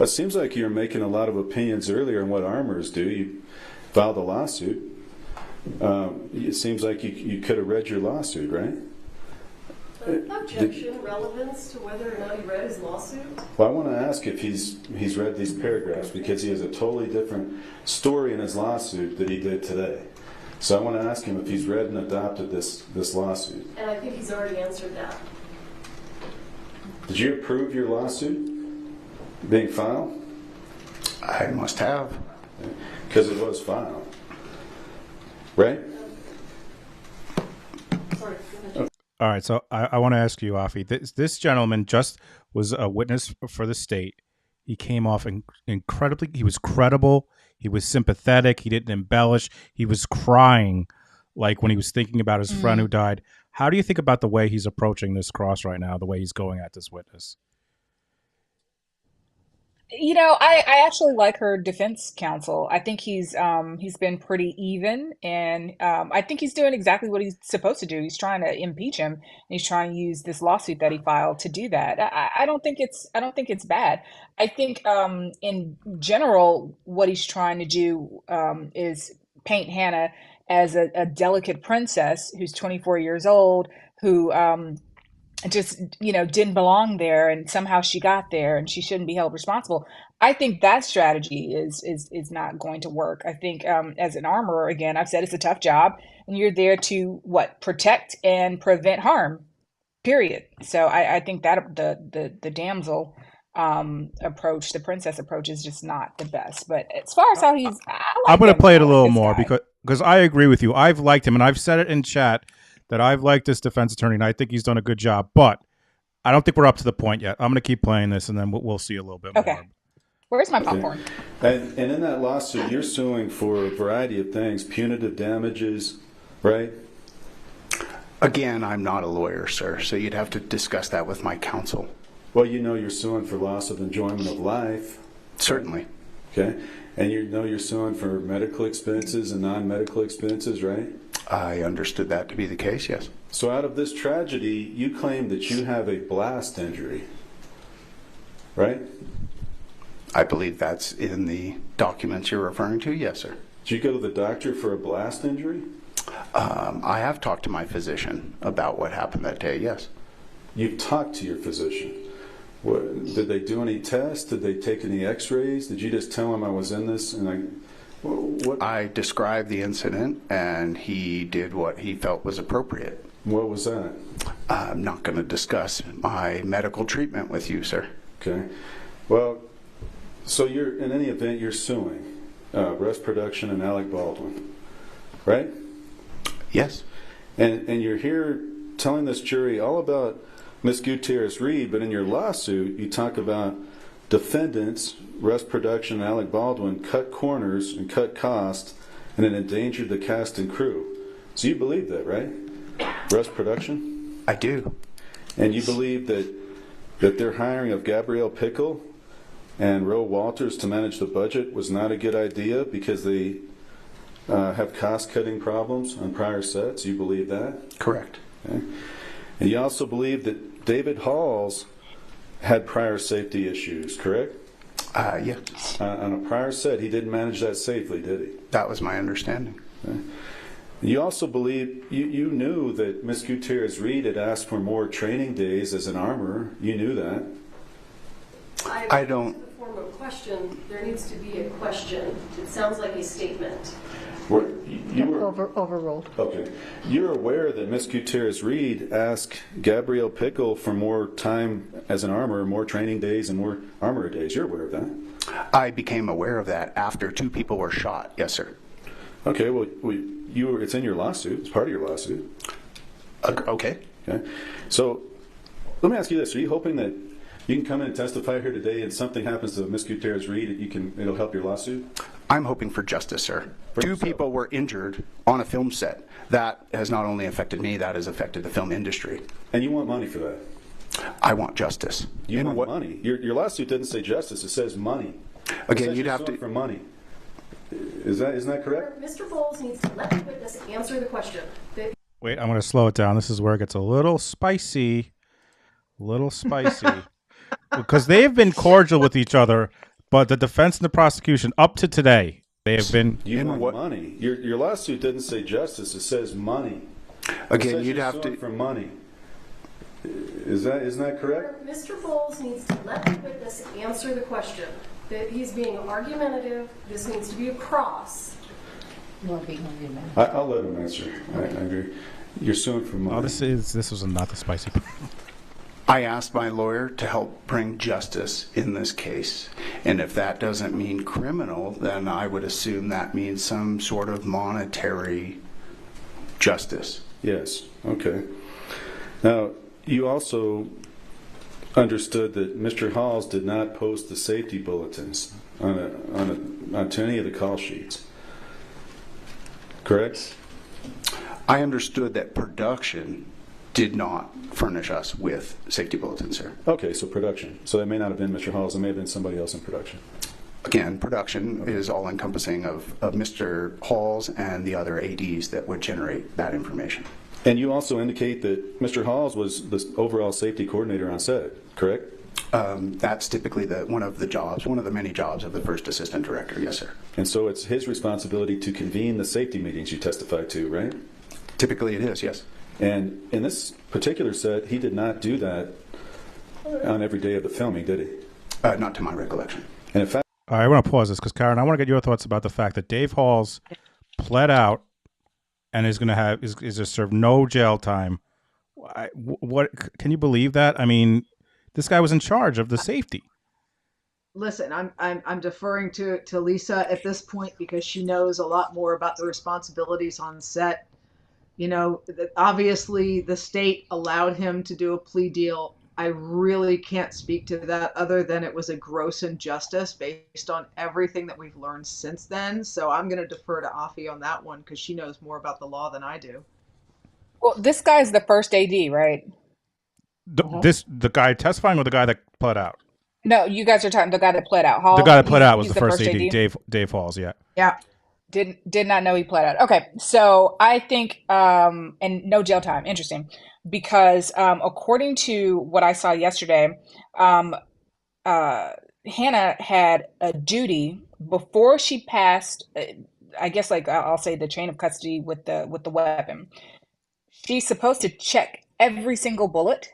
It seems like you're making a lot of opinions earlier on what armors do. You filed a lawsuit. It seems like you could have read your lawsuit, right? Objection, relevance to whether or not he read his lawsuit? Well, I want to ask if he's read these paragraphs, because he has a totally different story in his lawsuit that he did today. So I want to ask him if he's read and adopted this lawsuit. And I think he's already answered that. Did you approve your lawsuit being filed? I must have. Because it was filed, right? Sorry. All right, so I want to ask you, Afi. This gentleman just was a witness for the state. He came off incredibly. He was credible. He was sympathetic. He didn't embellish. He was crying, like when he was thinking about his friend who died. How do you think about the way he's approaching this cross right now? The way he's going at this witness? You know, I actually like her defense counsel. I think he's been pretty even, and I think he's doing exactly what he's supposed to do. He's trying to impeach him, and he's trying to use this lawsuit that he filed to do that. I don't think it's bad. I think in general, what he's trying to do is paint Hannah as a delicate princess who's 24 years old, who just didn't belong there, and somehow she got there and she shouldn't be held responsible. I think that strategy is not going to work. I think as an armorer, again, I've said it's a tough job, and you're there to protect and prevent harm, period. So I think that the damsel approach, the princess approach, is just not the best. But as far as how I'm going to play it a little this more guy. because I agree with you. I've liked him, and I've said it in chat that I've liked this defense attorney, and I think he's done a good job. But I don't think we're up to the point yet. I'm going to keep playing this, and then we'll see a little bit Okay. more. Where's my popcorn? And in that lawsuit, you're suing for a variety of things, punitive damages, right? Again, I'm not a lawyer, sir, so you'd have to discuss that with my counsel. Well, you're suing for loss of enjoyment of life. Certainly. Okay. And you're suing for medical expenses and non-medical expenses, right? I understood that to be the case, yes. So out of this tragedy, you claim that you have a blast injury, right? I believe that's in the documents you're referring to, yes, sir. Did you go to the doctor for a blast injury? I have talked to my physician about what happened that day, yes. You've talked to your physician. Did they do any tests? Did they take any x-rays? Did you just tell him I was in this and I described the incident, and he did what he felt was appropriate. What was that? I'm not going to discuss my medical treatment with you, sir. Okay. Well, so in any event, you're suing Rest Production and Alec Baldwin, right? Yes. And you're here telling this jury all about Miss Gutierrez-Reed, but in your lawsuit, you talk about defendants, Rest Production and Alec Baldwin, cut corners and cut costs, and it endangered the cast and crew. So you believe that, right? Rest Production? I do. And you believe that their hiring of Gabrielle Pickle and Roe Walters to manage the budget was not a good idea because they have cost-cutting problems on prior sets? You believe that? Correct. Okay. And you also believe that David Halls had prior safety issues, correct? Yes. On a prior set, he didn't manage that safely, did he? That was my understanding. Okay. You also believe, you knew that Miss Gutierrez-Reed had asked for more training days as an armorer. You knew that. I don't... In the form of a question, there needs to be a question. It sounds like a statement. Overruled. Okay. You're aware that Miss Gutierrez-Reed asked Gabrielle Pickle for more time as an armorer, more training days and more armorer days. You're aware of that? I became aware of that after 2 people were shot. Yes, sir. Okay, well, it's in your lawsuit. It's part of your lawsuit. Okay. Okay. So let me ask you this. Are you hoping that you can come in and testify here today and something happens to Miss Gutierrez-Reed, it'll help your lawsuit? I'm hoping for justice, sir. For 2 yourself. people were injured on a film set. That has not only affected me, that has affected the film industry. And you want money for that? I want justice. You want money? Your lawsuit doesn't say justice. It says money. Again, you'd have to... for money. Isn't that correct? Mr. Bowles needs to let the witness answer the question. Wait, I'm going to slow it down. This is where it gets a little spicy. Because they have been cordial with each other, but the defense and the prosecution, up to today, they have been... You want money. Your lawsuit doesn't say justice. It says money. Again, you'd have to... for money. Isn't that correct? Mr. Bowles needs to let the witness answer the question. That he's being argumentative. This needs to be a cross. I'll let him answer. I agree. You're suing for money. Oh, this was not the spicy part. I asked my lawyer to help bring justice in this case. And if that doesn't mean criminal, then I would assume that means some sort of monetary justice. Yes. Okay. Now, you also understood that Mr. Halls did not post the safety bulletins onto any of the call sheets. Correct? I understood that production did not furnish us with safety bulletins, sir. Okay, so production. So that may not have been Mr. Halls. It may have been somebody else in production. Again, production is all-encompassing of Mr. Halls and the other ADs that would generate that information. And you also indicate that Mr. Halls was the overall safety coordinator on set, correct? That's typically one of the many jobs of the first assistant director, yes, sir. And so it's his responsibility to convene the safety meetings you testified to, right? Typically it is, yes. And in this particular set, he did not do that on every day of the filming, did he? Not to my recollection. And in fact, All right, I want to pause this because, Karen, I want to get your thoughts about the fact that Dave Halls pled out and is going to is going to serve no jail time. What can you believe that? I mean, this guy was in charge of the safety. Listen, I'm deferring to Lisa at this point because she knows a lot more about the responsibilities on set. You know, obviously the state allowed him to do a plea deal. I really can't speak to that other than it was a gross injustice based on everything that we've learned since then. So I'm going to defer to Afi on that one because she knows more about the law than I do. Well, this guy's the first AD, right? The guy testifying or the guy that pled out? No, you guys are talking the guy that pled out. Hall, the guy that pled out was he's the first AD. Dave Halls, yeah. Yeah. Did not know he pled out. Okay, so I think and no jail time. Interesting, because according to what I saw yesterday, Hannah had a duty before she passed. I guess like I'll say the chain of custody with the weapon. She's supposed to check every single bullet,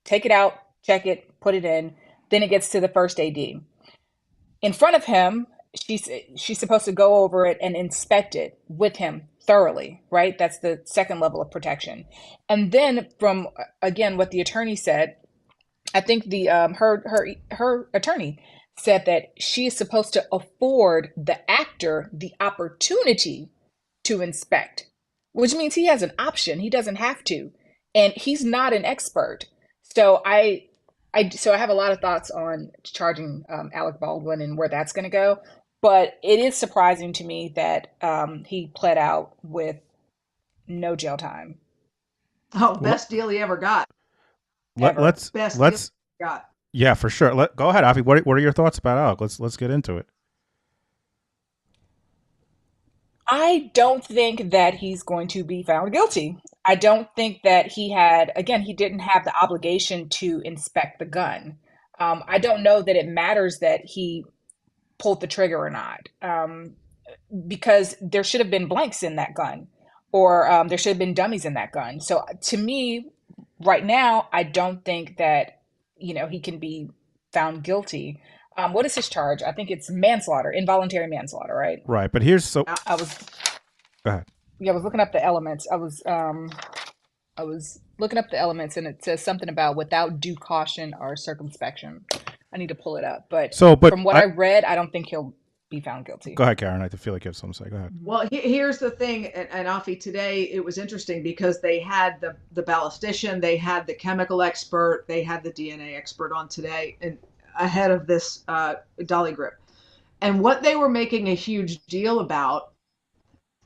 take it out, check it, put it in. Then it gets to the first AD. In front of him, she's supposed to go over it and inspect it with him thoroughly, right? That's the second level of protection. And then from, again, what the attorney said, I think the her attorney said that she is supposed to afford the actor the opportunity to inspect, which means he has an option. He doesn't have to. And he's not an expert. So I have a lot of thoughts on charging Alec Baldwin and where that's going to go. But it is surprising to me that he pled out with no jail time. Oh, best deal he ever got. Let's deal he got. Yeah, for sure. Go ahead, Afi. What are your thoughts about Alec? Let's get into it. I don't think that he's going to be found guilty. I don't think that he didn't have the obligation to inspect the gun. I don't know that it matters that he pulled the trigger or not, because there should have been blanks in that gun, or there should have been dummies in that gun. So to me, right now, I don't think that, he can be found guilty. What is his charge? I think it's manslaughter, involuntary manslaughter, right? Right, but here's Go ahead. Yeah, I was looking up the elements. I was looking up the elements, and it says something about without due caution or circumspection. I need to pull it up, but from what I read, I don't think he'll be found guilty. Go ahead, Karen. I feel like you have something to say. Go ahead. Well, here's the thing, and Afi, today it was interesting because they had the ballistician, they had the chemical expert, they had the DNA expert on today, and ahead of this dolly grip. And what they were making a huge deal about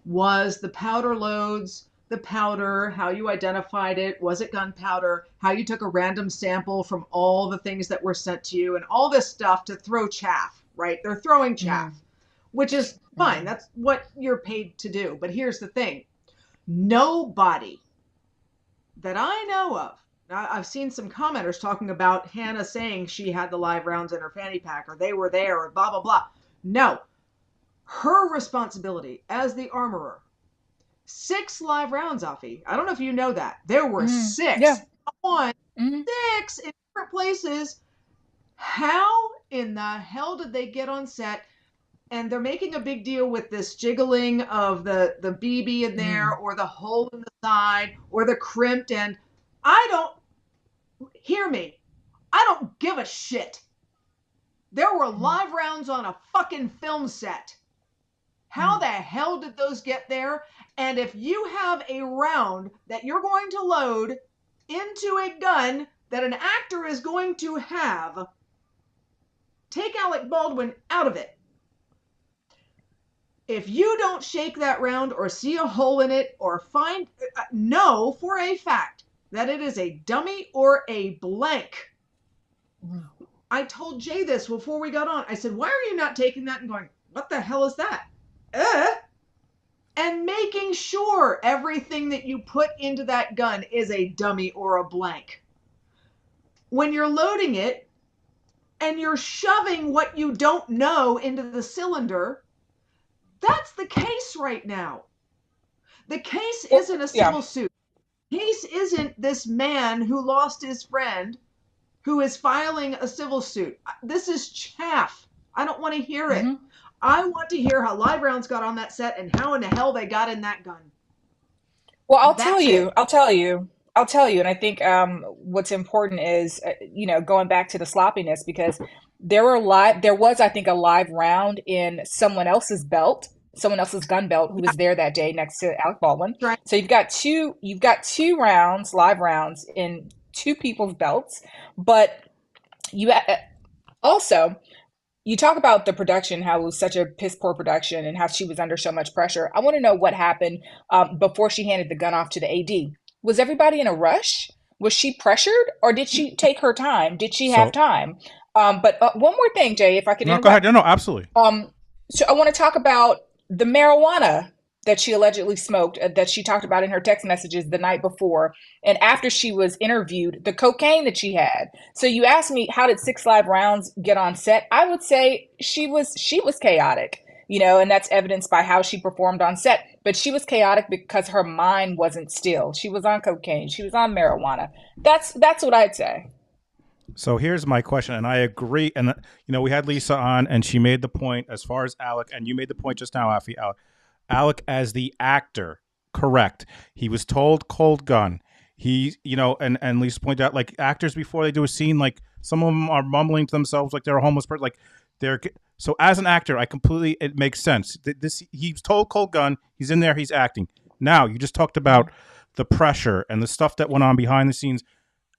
was the powder loads, the powder, how you identified it, was it gunpowder, how you took a random sample from all the things that were sent to you, and all this stuff to throw chaff, right? They're throwing chaff, which is fine. That's what you're paid to do. But here's the thing. Nobody that I know of, I've seen some commenters talking about Hannah saying she had the live rounds in her fanny pack, or they were there, or blah, blah, blah. No. Her responsibility as the armorer. 6 live rounds, Afi. I don't know if you know that. There were 6. Yeah. Not 1, 6 in different places. How in the hell did they get on set? And they're making a big deal with this jiggling of the BB in there, or the hole in the side, or the crimped end. Hear me. I don't give a shit. There were live rounds on a fucking film set. How the hell did those get there? And if you have a round that you're going to load into a gun that an actor is going to have, take Alec Baldwin out of it. If you don't shake that round or see a hole in it or know for a fact that it is a dummy or a blank. I told Jay this before we got on. I said, why are you not taking that and going, what the hell is that? And making sure everything that you put into that gun is a dummy or a blank. When you're loading it and you're shoving what you don't know into the cylinder, that's the case right now. The case isn't a civil suit. The case isn't this man who lost his friend who is filing a civil suit. This is chaff. I don't want to hear it. I want to hear how live rounds got on that set and how in the hell they got in that gun. Well, I'll tell you. And I think what's important is, going back to the sloppiness, because there was, I think, a live round in someone else's gun belt, who was there that day next to Alec Baldwin. Right. So you've got two live rounds in two people's belts, but you also, you talk about the production, how it was such a piss poor production and how she was under so much pressure. I want to know what happened before she handed the gun off to the AD. Was everybody in a rush? Was she pressured, or did she take her time? Did she have time? But one more thing, Jay, if I could interrupt. Go ahead. No, absolutely. So I want to talk about the marijuana that she allegedly smoked, that she talked about in her text messages the night before, and after she was interviewed, the cocaine that she had. So you asked me, how did 6 live rounds get on set? I would say she was chaotic, and that's evidenced by how she performed on set. But she was chaotic because her mind wasn't still. She was on cocaine. She was on marijuana. That's what I'd say. So here's my question, and I agree. And we had Lisa on, and she made the point as far as Alec, and you made the point just now, Afi. Alec as the actor, correct. He was told cold gun. He, and Lisa pointed out, like, actors before they do a scene, like, some of them are mumbling to themselves like they're a homeless person. Like, so as an actor, it makes sense. He's told cold gun. He's in there. He's acting. Now, you just talked about the pressure and the stuff that went on behind the scenes.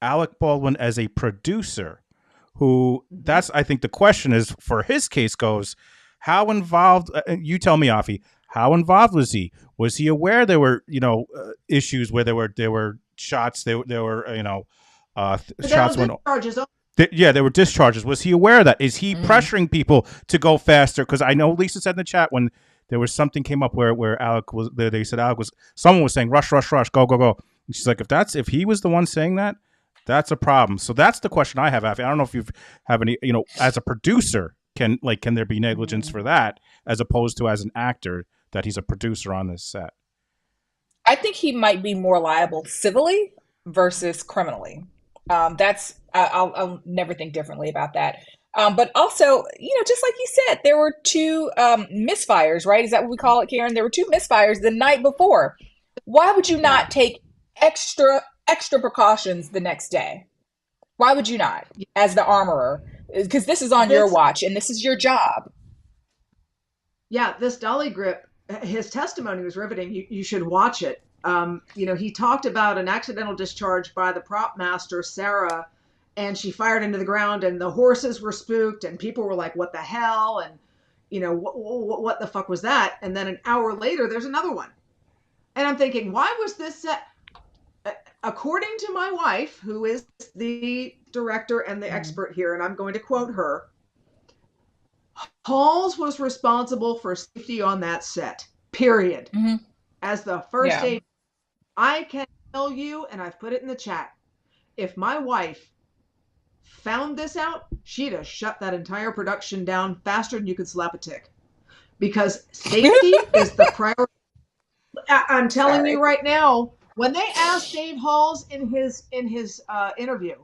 Alec Baldwin as a producer, that's, I think the question is, for his case goes, how involved, you tell me, Afi, how involved was he? Was he aware there were, issues where there were shots, there were, shots when there were discharges. Was he aware of that? Is he pressuring people to go faster? Because I know Lisa said in the chat when there was something came up where Alec was, they said someone was saying rush, rush, rush, go, go, go. And she's like, if he was the one saying that, that's a problem. So that's the question I have, Afi. I don't know if you have any, as a producer, can there be negligence for that, as opposed to as an actor that he's a producer on this set? I think he might be more liable civilly versus criminally. I'll never think differently about that. But also, just like you said, there were 2 misfires, right? Is that what we call it, Karen? There were 2 misfires the night before. Why would you not take extra precautions the next day? Why would you not, as the armorer? Because this is on your watch and this is your job. Yeah, this dolly grip, his testimony was riveting. You should watch it. He talked about an accidental discharge by the prop master, Sarah, and she fired into the ground, and the horses were spooked, and people were like, what the hell? And, what the fuck was that? And then an hour later, there's another one. And I'm thinking, why was this set? According to my wife, who is the director and the expert here, and I'm going to quote her, Halls was responsible for safety on that set, period. As the first aid, I can tell you, and I've put it in the chat, if my wife found this out, she'd have shut that entire production down faster than you could slap a tick. Because safety is the priority. I'm telling you right now, when they asked Dave Halls in his interview,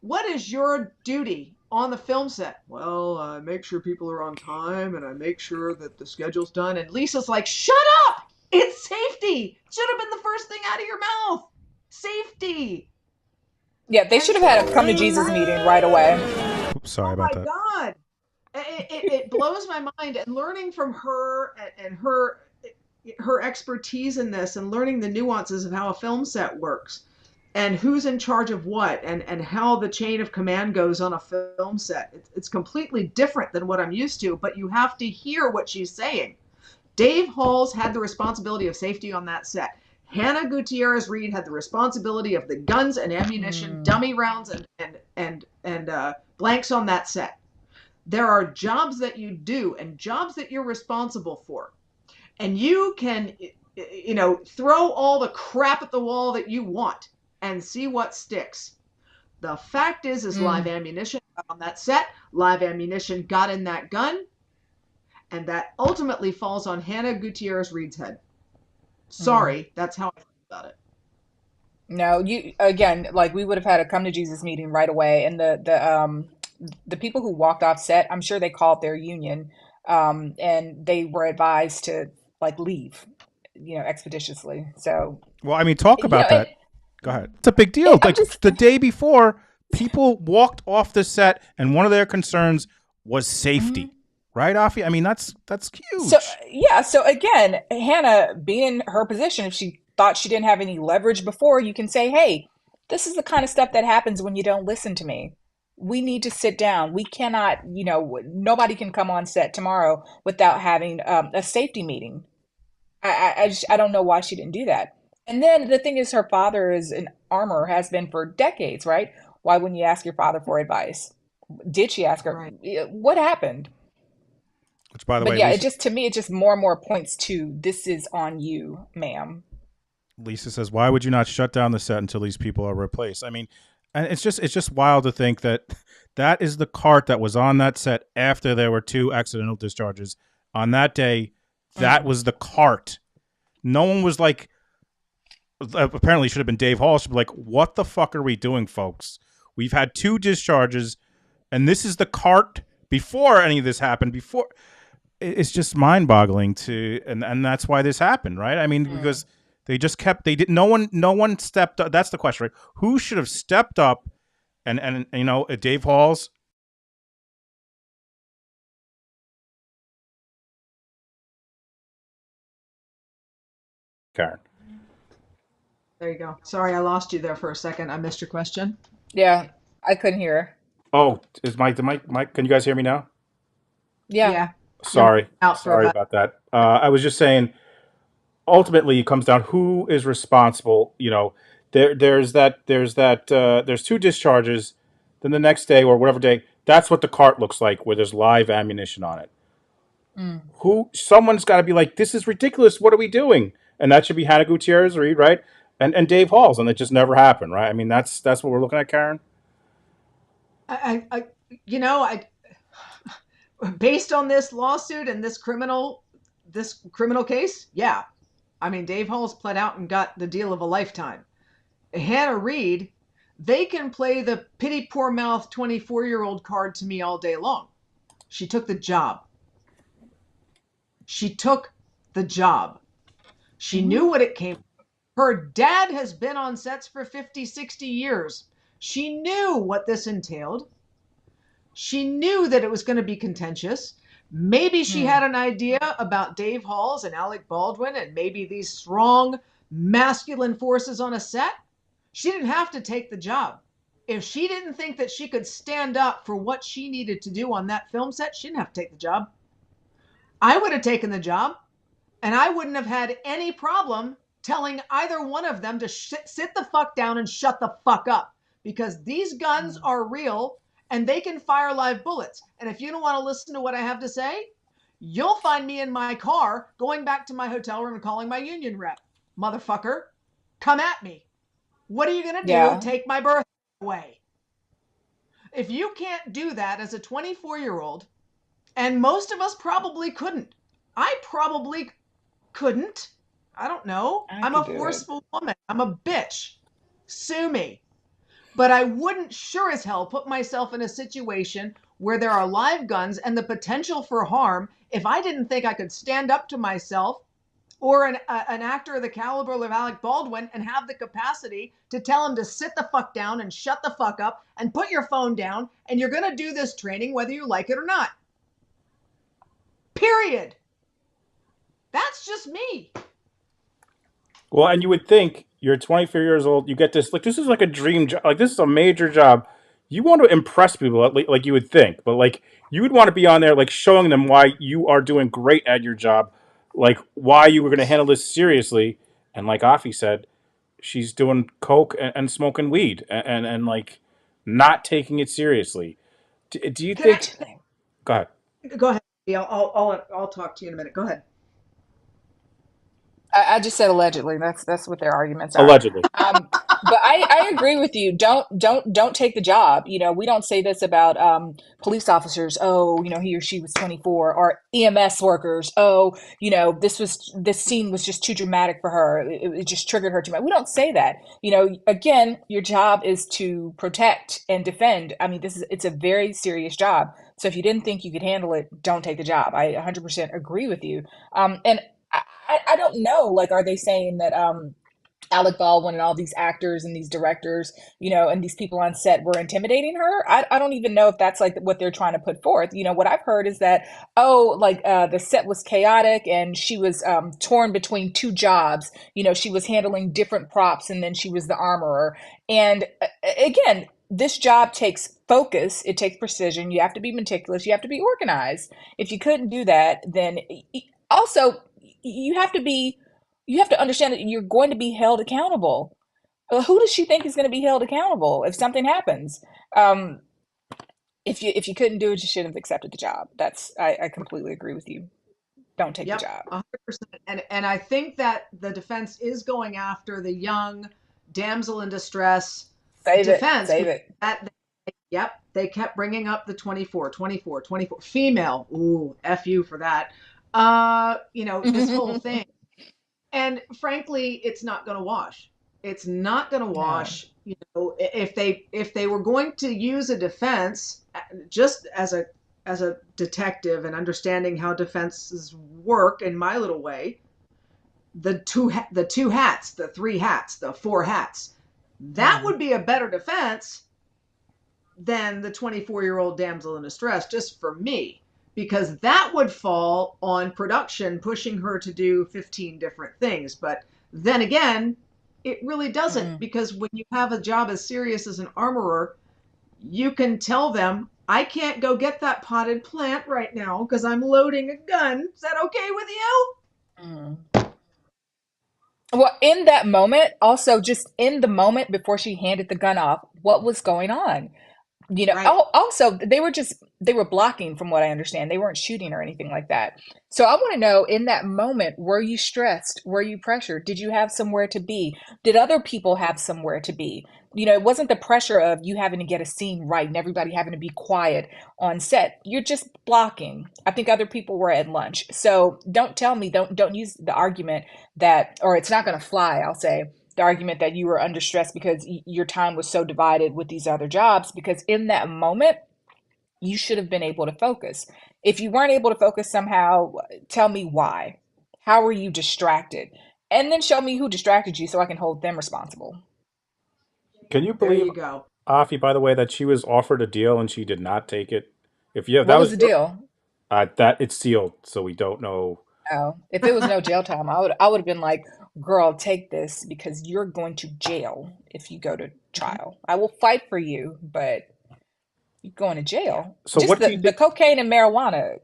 what is your duty on the film set? Well, I make sure people are on time, and I make sure that the schedule's done. And Lisa's like, shut up! It's safety! Should have been the first thing out of your mouth. Safety. Yeah, they should have had a come to Jesus meeting right away. Oops, sorry Oh about my that. God. It blows my mind. And learning from her and her expertise in this and learning the nuances of how a film set works and who's in charge of what and how the chain of command goes on a film set. It's completely different than what I'm used to, but you have to hear what she's saying. Dave Halls had the responsibility of safety on that set. Hannah Gutierrez Reed had the responsibility of the guns and ammunition, dummy rounds, and blanks on that set. There are jobs that you do and jobs that you're responsible for. And you can, throw all the crap at the wall that you want and see what sticks. The fact is live ammunition got on that set, live ammunition got in that gun, and that ultimately falls on Hannah Gutierrez Reed's head. Sorry, that's how I feel about it. No, you again, like we would have had a come to Jesus meeting right away, and the people who walked off set, I'm sure they called their union, and they were advised to like leave, expeditiously. So Well, I mean, talk you know, about that. Go ahead. It's a big deal. I'm Like just the day before, people walked off the set, and one of their concerns was safety. Right, Afi? I mean, that's huge. so yeah. So again, Hannah being in her position, if she thought she didn't have any leverage before, you can say, "Hey, this is the kind of stuff that happens when you don't listen to me. We need to sit down. We cannot, nobody can come on set tomorrow without having a safety meeting." I don't know why she didn't do that. And then the thing is, her father is an armor, has been for decades, right? Why wouldn't you ask your father for advice? Did she ask her? Right. What happened? Which, by the But way, yeah, to me, it just more and more points to this is on you, ma'am. Lisa says, "Why would you not shut down the set until these people are replaced?" I mean, and it's just wild to think that that is the cart that was on that set after there were 2 accidental discharges on that day. That was the cart. No one was like, apparently, it should have been Dave Hall. Should be like, "What the fuck are we doing, folks? We've had 2 discharges, and this is the cart before any of this happened. Before it's just mind-boggling to, and that's why this happened, right? I mean, because they just kept, they did, no one stepped up. That's the question, right? Who should have stepped up and Dave Hall's. Karen. There you go. Sorry, I lost you there for a second. I missed your question. Yeah, I couldn't hear her. Oh, is Mike? Can you guys hear me now? Yeah. Yeah, you're Sorry, out for sorry about. about that. I was just saying. Ultimately, it comes down who is responsible. There's 2 discharges. Then the next day or whatever day, that's what the cart looks like, where there's live ammunition on it. Someone's got to be like, this is ridiculous. What are we doing? And that should be Hannah Gutierrez Reed, right? And Dave Halls, and it just never happened, right? I mean, that's what we're looking at, Karen. I I based on this lawsuit and this criminal case, yeah. I mean, Dave Halls pled out and got the deal of a lifetime. Hannah Reed, they can play the pity poor mouth 24-year-old card to me all day long. She took the job. She took the job. She knew what it came. Her dad has been on sets for 50, 60 years. She knew what this entailed. She knew that it was going to be contentious. Maybe she had an idea about Dave Halls and Alec Baldwin and maybe these strong masculine forces on a set. She didn't have to take the job. If she didn't think that she could stand up for what she needed to do on that film set, she didn't have to take the job. I would have taken the job, and I wouldn't have had any problem telling either one of them to sit the fuck down and shut the fuck up, because these guns are real and they can fire live bullets. And if you don't want to listen to what I have to say, you'll find me in my car going back to my hotel room and calling my union rep. Motherfucker, come at me. What are you going to do? Yeah. Take my birthday away. If you can't do that as a 24-year-old, and most of us probably couldn't. I probably couldn't. I don't know. I I'm could a do it. forceful woman. I'm a bitch. Sue me. But I wouldn't sure as hell put myself in a situation where there are live guns and the potential for harm if I didn't think I could stand up to myself or an actor of the caliber of Alec Baldwin and have the capacity to tell him to sit the fuck down and shut the fuck up and put your phone down, and you're going to do this training whether you like it or not. Period. That's just me. Well, and you would think you're 24 years old, you get this, like, this is like a dream job. Like, this is a major job. You want to impress people, like you would think, but like, you would want to be on there, like, showing them why you are doing great at your job, like, why you were going to handle this seriously. And like Afi said, she's doing coke and smoking weed and like not taking it seriously. Do you Can think? Allegedly. Go ahead. Go ahead. I'll talk to you in a minute. Go ahead. I just said allegedly. That's what their arguments are. Allegedly. But I agree with you. Don't take the job. You know, we don't say this about police officers. Oh, you know, he or she was 24, or EMS workers. Oh, you know, this scene was just too dramatic for her. It just triggered her too much. We don't say that. You know, again, your job is to protect and defend. I mean, it's a very serious job. So if you didn't think you could handle it, don't take the job. I 100% agree with you. And I don't know. Like, are they saying that Alec Baldwin and all these actors and these directors, you know, and these people on set were intimidating her? I don't even know if that's like what they're trying to put forth. You know, what I've heard is that, oh, like the set was chaotic and she was torn between two jobs. You know, she was handling different props and then she was the armorer. And again, this job takes focus, it takes precision. You have to be meticulous, you have to be organized. If you couldn't do that, then also you have to be you have to understand that you're going to be held accountable. Who does she think is going to be held accountable if something happens? Um, if you couldn't do it, you shouldn't have accepted the job. I completely agree with you. Don't take the Yep, job. 100%. And I think that the defense is going after the young damsel in distress Save it. defense Save because it. yep, they kept bringing up the 24, 24, 24 female. Ooh, F you for that. You know, this whole thing. And frankly, it's not going to wash. It's not going to No. wash. You know, if they were going to use a defense just as a detective and understanding how defenses work in my little way, the two hats, the three hats, the four hats, that Mm. would be a better defense than the 24-year-old damsel in distress, just for me, because that would fall on production pushing her to do 15 different things. But then again, it really doesn't, Mm. because when you have a job as serious as an armorer, you can tell them, I can't go get that potted plant right now because I'm loading a gun. Is that okay with you? Mm. Well, in that moment, also just in the moment before she handed the gun off, what was going on? You know, Right. also they were blocking from what I understand. They weren't shooting or anything like that. So I want to know, in that moment, were you stressed? Were you pressured? Did you have somewhere to be? Did other people have somewhere to be? You know, it wasn't the pressure of you having to get a scene right and everybody having to be quiet on set. You're just blocking. I think other people were at lunch. So don't tell me, don't use the argument that, or it's not going to fly, I'll say, the argument that you were under stress because your time was so divided with these other jobs, because in that moment you should have been able to focus. If you weren't able to focus somehow, tell me why. How were you distracted? And then show me who distracted you so I can hold them responsible. Can you There believe, you go. Afi, by the way, that she was offered a deal and she did not take it? If yeah, that What was was the deal? that it's sealed, so we don't know. Oh, if it was no jail time, I would have been like, girl, take this because you're going to jail if you go to trial. I will fight for you, but you're going to Yeah. jail. So Just what do you the think? cocaine and marijuana.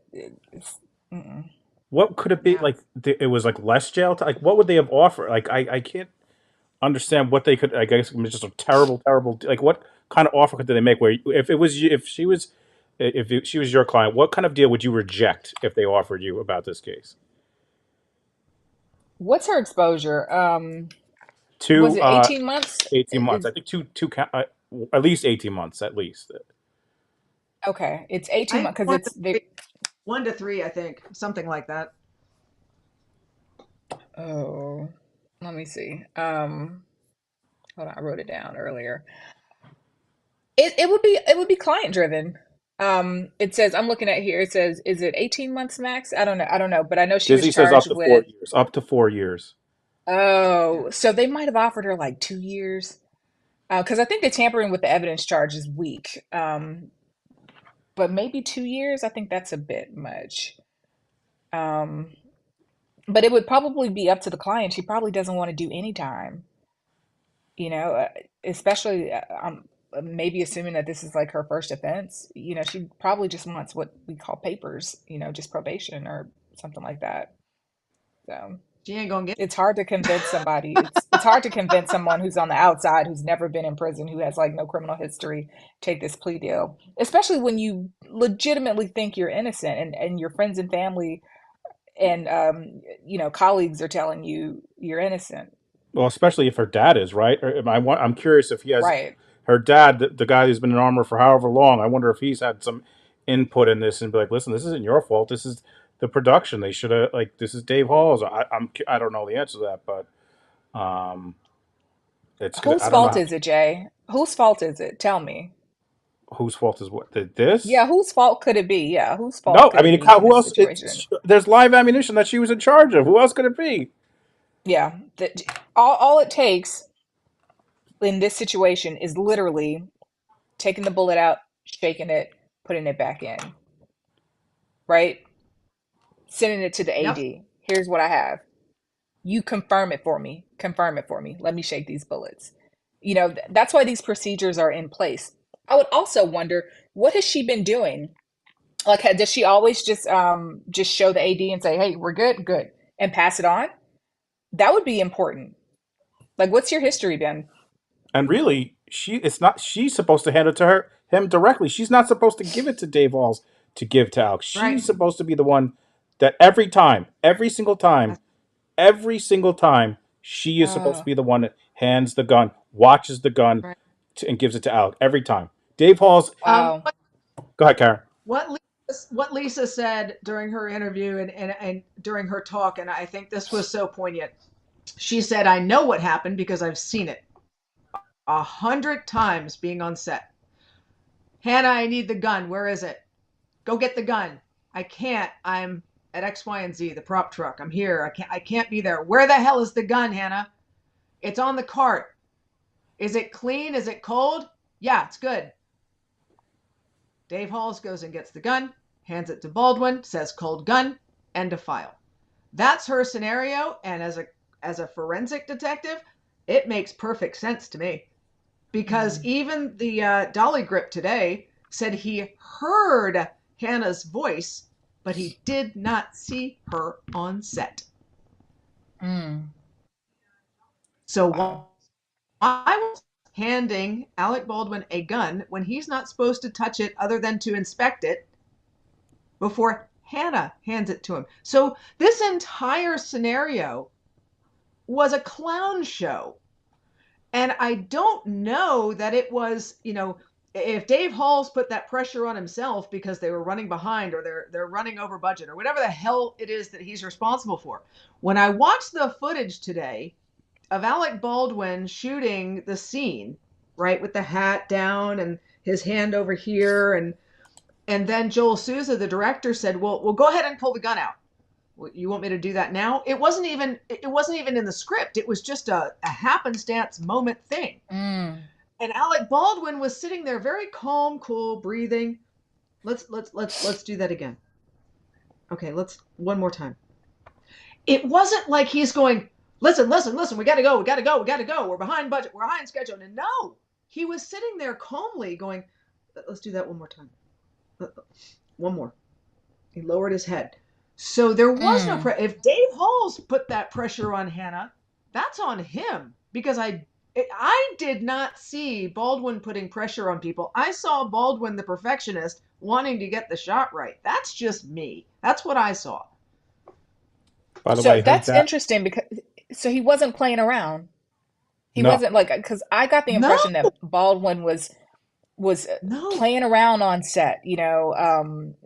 Mm-mm. What could it be? Yeah. Like it was like less jail time. Like what would they have offered? Like I can't understand what they could. I guess it was just a terrible, terrible. Like what kind of offer could they make? Where if it was if she was she was your client, what kind of deal would you reject if they offered you about this case? What's her exposure? Was Two it 18 months? 18 months. I think at least 18 months at least. Okay, it's 18 I months because one it's to they. three, 1 to 3, I think, something like that. Oh, let me see. Hold on, I wrote it down earlier. It would be client driven. It says, I'm looking at here, it says, is it 18 months max? I don't know, but I know she was Dizzy says up charged to 4 with, years. Up to 4 years. oh, so they might have offered her like 2 years. Because I think the tampering with the evidence charge is weak. But maybe 2 years, I think that's a bit much. Um, but it would probably be up to the client. She probably doesn't want to do any time, you know, especially maybe assuming that this is like her first offense. You know, she probably just wants what we call papers, you know, just probation or something like that. So She ain't gonna get. it's hard to convince somebody. It's hard to convince someone who's on the outside, who's never been in prison, who has like no criminal history, take this plea deal. Especially when you legitimately think you're innocent, and your friends and family and you know, colleagues are telling you you're innocent. Well, especially if her dad is, right. I'm curious if he has Right. her dad, the guy who's been in armor for however long. I wonder if he's had some input in this and be like, listen, this isn't your fault. This is the production. They should have, like, this is Dave Hall's. I don't know the answer to that, but um, it's gonna. Whose I don't know fault is it, Jay? Whose fault is it? Tell me. whose fault is what this. Yeah, whose fault could it be? Yeah, whose fault No, I could it mean, be in who this else? situation? There's live ammunition that she was in charge of. Who else could it be? Yeah, all it takes in this situation is literally taking the bullet out, shaking it, putting it back in, right? Sending it to the Yep. AD. Here's what I have. You confirm it for me. Confirm it for me. Let me shake these bullets. You know, that's why these procedures are in place. I would also wonder, what has she been doing? Like, does she always just show the AD and say, "Hey, we're good, good," and pass it on? That would be important. Like, what's your history been? And really, it's not. She's supposed to hand it to him directly. She's not supposed to give it to Dave Halls to give to Alex. Right. She's supposed to be the one that every time, every single time, she is supposed to Uh, be the one that hands the gun, watches the gun, Right. and gives it to Alex every time. Dave Halls. wow. Go ahead, Karen. What what Lisa said during her interview and during her talk, and I think this was so poignant. She said, "I know what happened because I've seen it 100 times being on set. Hannah, I need the gun. Where is it? Go get the gun. I can't. I'm at X, Y, and Z, the prop truck. I'm here. I can't be there. Where the hell is the gun, Hannah? It's on the cart. Is it clean? Is it cold? Yeah, it's good." Dave Halls goes and gets the gun, hands it to Baldwin, says cold gun, end of file. That's her scenario, and as a forensic detective, it makes perfect sense to me. Because even the dolly grip today said he heard Hannah's voice, but he did not see her on set. Mm, So wow. why was handing Alec Baldwin a gun when he's not supposed to touch it other than to inspect it before Hannah hands it to him? So this entire scenario was a clown show. And I don't know that it was, you know, if Dave Halls put that pressure on himself because they were running behind or they're running over budget or whatever the hell it is that he's responsible for. When I watched the footage today of Alec Baldwin shooting the scene, right, with the hat down and his hand over here, and then Joel Souza, the director, said, "Well, go ahead and pull the gun out. You want me to do that now?" It wasn't even in the script. It was just a happenstance moment thing. Mm. And Alec Baldwin was sitting there very calm, cool, breathing. Let's do that again. Okay, let's one more time. It wasn't like he's going, "Listen, listen, listen, we gotta go, we gotta go, we gotta go. We're behind budget, we're behind schedule." And no, he was sitting there calmly going, "Let's do that one more time. One more." He lowered his head. So there was no Mm. pressure. If Dave Halls put that pressure on Hannah, that's on him because I did not see Baldwin putting pressure on people. I saw Baldwin, the perfectionist, wanting to get the shot right. That's just me. That's what I saw. By the So way, her that's dad. interesting because so he wasn't playing around. He No, wasn't like, because I got the No, impression that Baldwin was no, playing around on set, you know,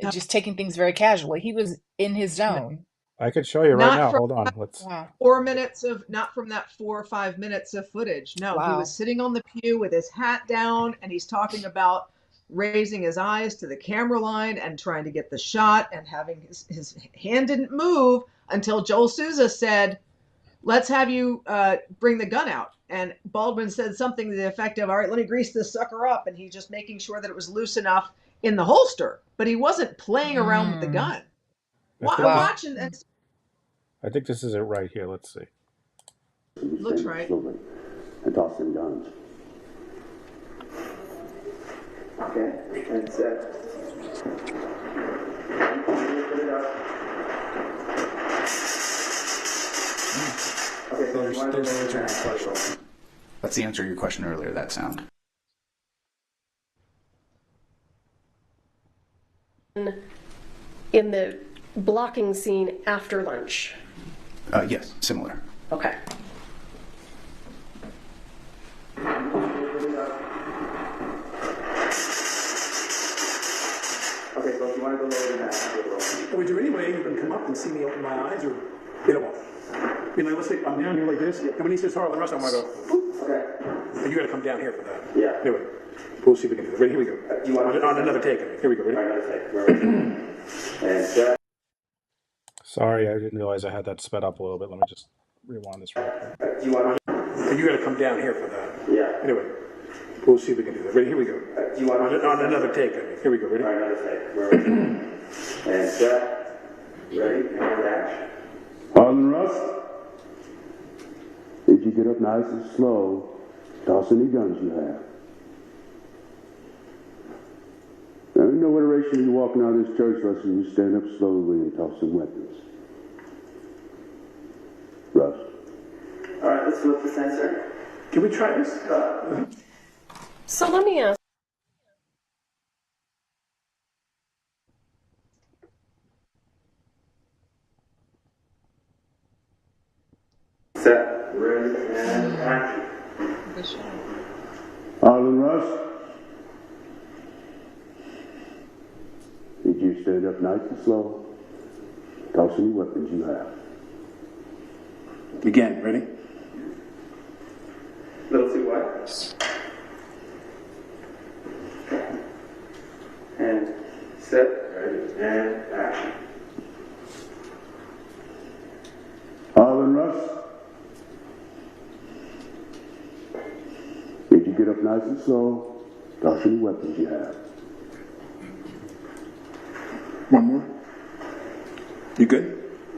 no, just taking things very casually. He was in his no, zone. I could show you right not now. from Hold on. Let's. Wow. 4 minutes of, not from that 4 or 5 minutes of footage. No, he was Wow. sitting on the pew with his hat down and he's talking about raising his eyes to the camera line and trying to get the shot and having his hand didn't move until Joel Souza said, let's have you bring the gun out. And Baldwin said something to the effect of, all right, let me grease this sucker up. And he's just making sure that it was loose enough in the holster, but he wasn't playing around with the gun. I'm watching. I think this is it right here. Let's see. Looks right. And toss them guns. Okay, and set. Okay, so there's the answer to your question. That's the answer to your question earlier, that sound. In the blocking scene after lunch. Yes, similar. Okay. Okay, so if you want to go lower than that, Would you anyway, you can come up and see me open my eyes or, you know, I mean, like, let's say I'm down here like this, and when he says Harlan Russ, I'm going to go, boop. Okay. And you got to come down here for that. Yeah. Anyway, we'll see if we can do it. Ready? Here we go. You want on another take. Here we go. Ready? All right, another take. And set. Sorry, I didn't realize I had that sped up a little bit. Let me just rewind this real quick. You got to come down here for that. Yeah. Anyway, we'll see if we can do that. Ready? Here we go. On another take. Here we go. Ready? All right, another take. And set. Ready? And action. Harlan Russ, if you get up nice and slow, toss any guns you have. There ain't no iteration you walking out of this church unless you stand up slowly and toss some weapons. Russ. All right, let's flip the sensor. Can we try this? So let me ask. Set. Ready? And action. Harlan Russ, did you stand up nice and slow, toss any weapons you have. Again, ready? Little too wide. And set. Ready? And action. Harlan Russ, did you get up nice and slow, toss any weapons you have. One more. You good?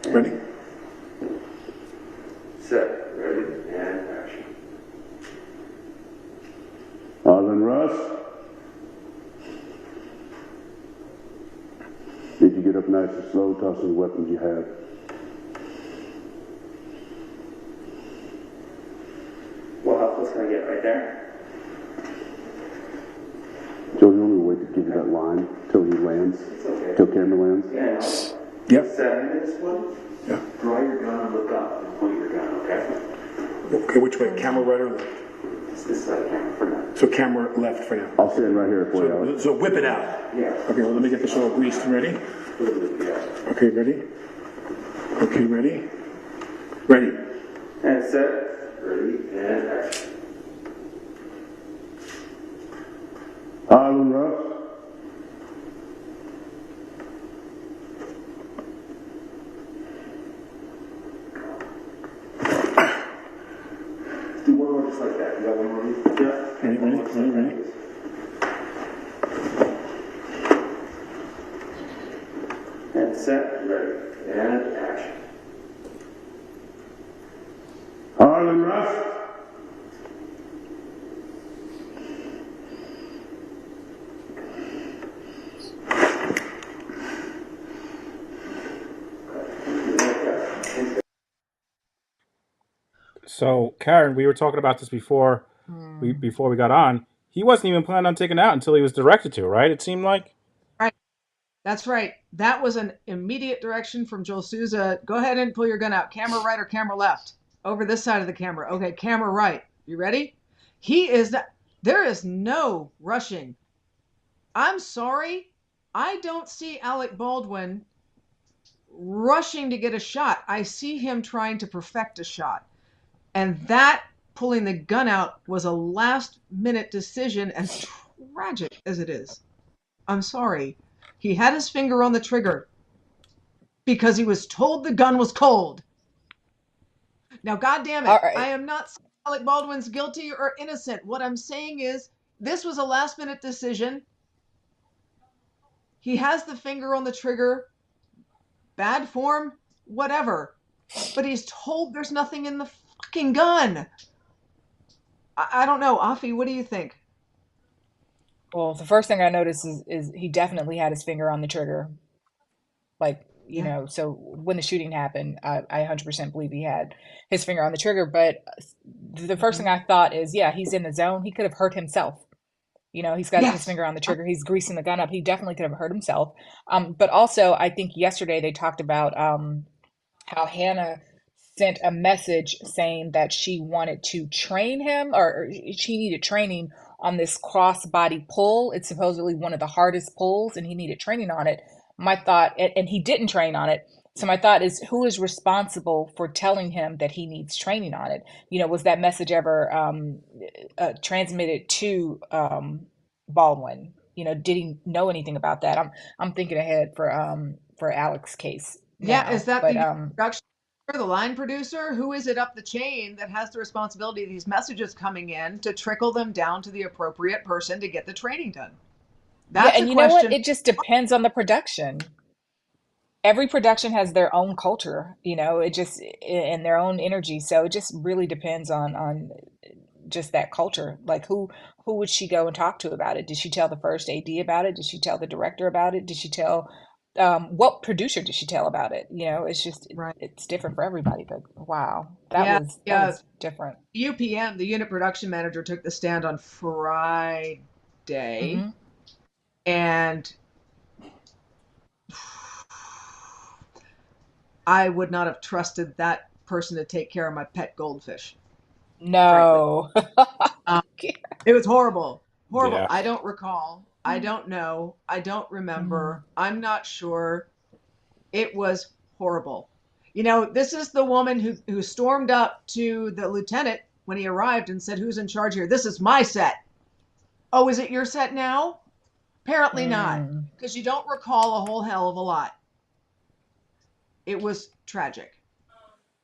Ready? Set. Ready? And action. Harlan Russ, did you get up nice and slow, toss any weapons you have. What else can I get right there? Joe, you want me to wait to give you that line till he lands? It's okay. Till camera lands? Yeah. Yep. 7 minutes, one. Yeah. Draw your gun and look up and point your gun, okay? Okay, which way? Camera right or left? It's this side camera for now. So camera left for now. I'll stand right here for you, Alex. So whip it out. Yeah. Okay, well, let me get this all greased and ready. Yeah. Okay, ready? Okay, ready? Ready. And set. Ready. And action. Harlan Russ, Do one more just like that. You got one more? Yeah. Ready? And set. Ready. And action. Harlan Russ, So, Karen, we were talking about this before we got on. He wasn't even planning on taking it out until he was directed to, right? It seemed like. Right. That's right. That was an immediate direction from Joel Souza. Go ahead and pull your gun out. Camera right or camera left? Over this side of the camera. Okay, camera right. You ready? There is no rushing. I'm sorry. I don't see Alec Baldwin rushing to get a shot. I see him trying to perfect a shot. And that pulling the gun out was a last minute decision, as tragic as it is. I'm sorry. He had his finger on the trigger because he was told the gun was cold. Now, God damn All it, I right. am not saying Alec Baldwin's guilty or innocent. What I'm saying is this was a last minute decision. He has the finger on the trigger, bad form, whatever. But he's told there's nothing in the fucking gun. I don't know. Afi, what do you think? Well, the first thing I noticed is he definitely had his finger on the trigger. Like, Yeah. so when the shooting happened, I 100% believe he had his finger on the trigger. But the first thing I thought is, yeah, he's in the zone. He could have hurt himself. He's got his Yes. finger on the trigger. He's greasing the gun up. He definitely could have hurt himself. But also, I think yesterday they talked about how Hannah sent a message saying that she wanted to train him, or she needed training on this cross body pull. It's supposedly one of the hardest pulls, and he needed training on it. My thought, and he didn't train on it. So my thought is, who is responsible for telling him that he needs training on it? Was that message ever transmitted to Baldwin? Did he know anything about that? I'm thinking ahead for Alex's case Yeah, is now, that but the production, the line producer? Who is it up the chain that has the responsibility of these messages coming in to trickle them down to the appropriate person to get the training done? yeah, That's a and you know what? question. It just depends on the production. Every production has their own culture, it just and their own energy. So it just really depends on just that culture. Like who would she go and talk to about it? Did she tell the first AD about it? Did she tell the director about it? Did she tell what producer did she tell about it? It's just Right. it's different for everybody. But wow, that Yeah, was that yeah. was different. UPM, the unit production manager, took the stand on Friday, Hmm. and I would not have trusted that person to take care of my pet goldfish, frankly. No. Um, it was horrible. Horrible. Yeah. I don't recall. I don't know. I don't remember. Mm. I'm not sure. It was horrible. This is the woman who stormed up to the lieutenant when he arrived and said, "Who's in charge here? This is my set." "Oh, is it your set now?" Apparently not, Mm. because you don't recall a whole hell of a lot. It was tragic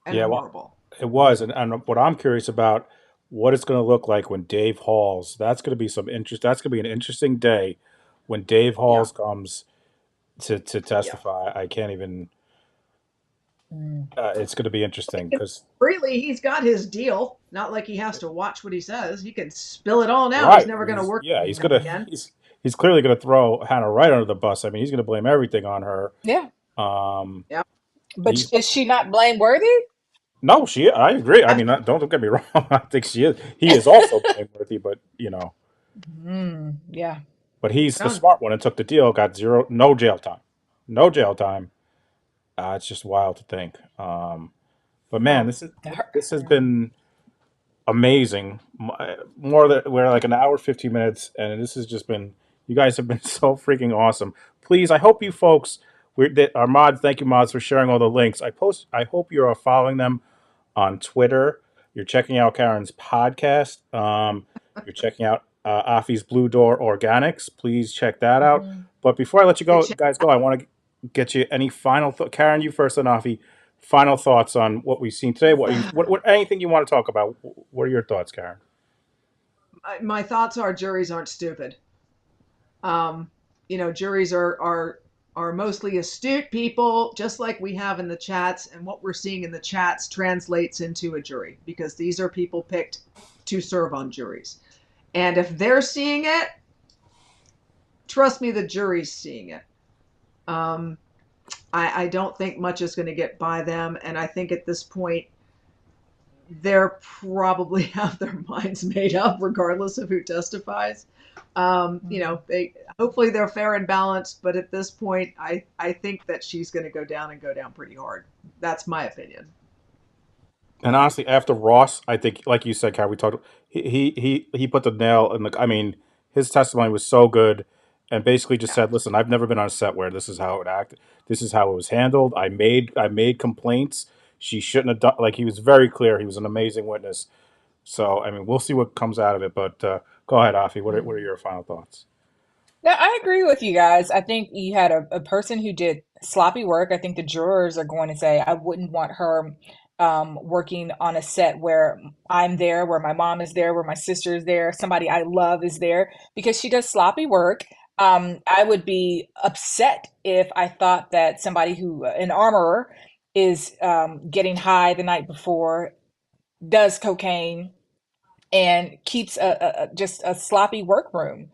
and Yeah, well, horrible. it was. And what I'm curious about, what it's going to look like when Dave Halls, that's going to be that's going to be an interesting day when Dave Yeah. Halls comes to Yeah. testify. I can't even, Mm. it's going to be interesting because, Freely, he's got his deal. Not like he has to watch what he says. He can spill it all now. He's right. never going to work Yeah, again. he's clearly going to throw Hannah right under the bus. I mean, he's going to blame everything on her. Yeah. Um, Yeah. But he's, is she not blameworthy? no, I agree. I mean, don't get me wrong. I think he is also blameworthy, but Yeah. but he's the No, smart one and took the deal, got no jail time. No jail time. It's just wild to think. But man, well, this has been amazing. More than we're like an hour 15 minutes, and this has just been. You guys have been so freaking awesome. Please, I hope you folks, our mods. Thank you, mods, for sharing all the links. I hope you are following them on Twitter. You're checking out Karen's podcast. You're checking out Afi's Blue Door Organics. Please check that out. Hmm. But before I let you the go, guys, I want to get you any final thought. Karen, you first, and Afi. Final thoughts on what we've seen today. What anything you want to talk about? What are your thoughts, Karen? my thoughts are juries aren't stupid. Um, juries are mostly astute people, just like we have in the chats, and what we're seeing in the chats translates into a jury because these are people picked to serve on juries. And if they're seeing it, trust me, the jury's seeing it. Um, I don't think much is going to get by them, and I think at this point they're probably have their minds made up regardless of who testifies. They hopefully they're fair and balanced, but at this point, I think that she's going to go down and go down pretty hard. That's my opinion. And honestly, after Ross, I think, like you said, Karen, we talked. He put the nail in the. I mean, his testimony was so good, and basically just Yeah. said, "Listen, I've never been on a set where this is how it acted. This is how it was handled. I made complaints. She shouldn't have done." Like he was very clear. He was an amazing witness. So I mean, we'll see what comes out of it. But go ahead, Afi. What are your final thoughts? No, I agree with you guys. I think you had a person who did sloppy work. I think the jurors are going to say, I wouldn't want her working on a set where I'm there, where my mom is there, where my sister is there, somebody I love is there, because she does sloppy work. I would be upset if I thought that somebody who, an armorer, is getting high the night before, does cocaine, and keeps just a sloppy workroom.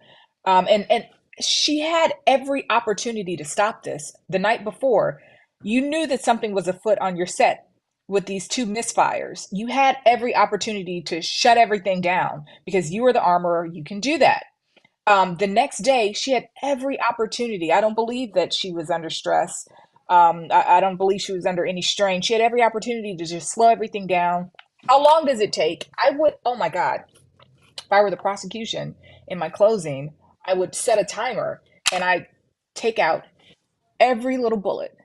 And she had every opportunity to stop this the night before. You knew that something was afoot on your set with these two misfires. You had every opportunity to shut everything down because you were the armorer. You can do that. The next day, she had every opportunity. I don't believe that she was under stress. I don't believe she was under any strain. She had every opportunity to just slow everything down. How long does it take? I would, oh my God, if I were the prosecution in my closing, I would set a timer and I take out every little bullet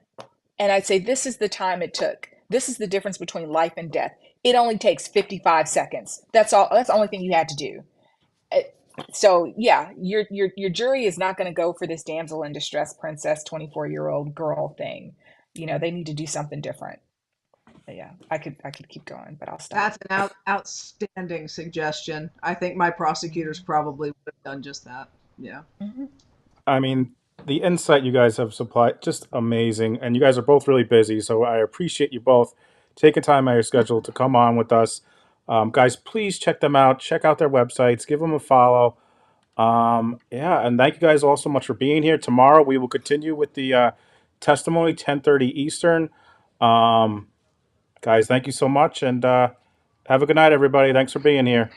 and I'd say, this is the time it took. This is the difference between life and death. It only takes 55 seconds. That's all. That's the only thing you had to do. Uh, So yeah, your jury is not going to go for this damsel in distress princess 24-year-old girl thing. They need to do something different. But yeah, I could keep going, but I'll stop. That's an outstanding suggestion. I think my prosecutors probably would have done just that. Yeah. Mhm. I mean, the insight you guys have supplied just amazing, and you guys are both really busy, so I appreciate you both taking time out of your schedule to come on with us. Guys, please check them out. Check out their websites. Give them a follow. Yeah, and thank you guys all so much for being here. Tomorrow we will continue with the testimony, 10:30 Eastern. Um, Guys, thank you so much, and have a good night, everybody. Thanks for being here.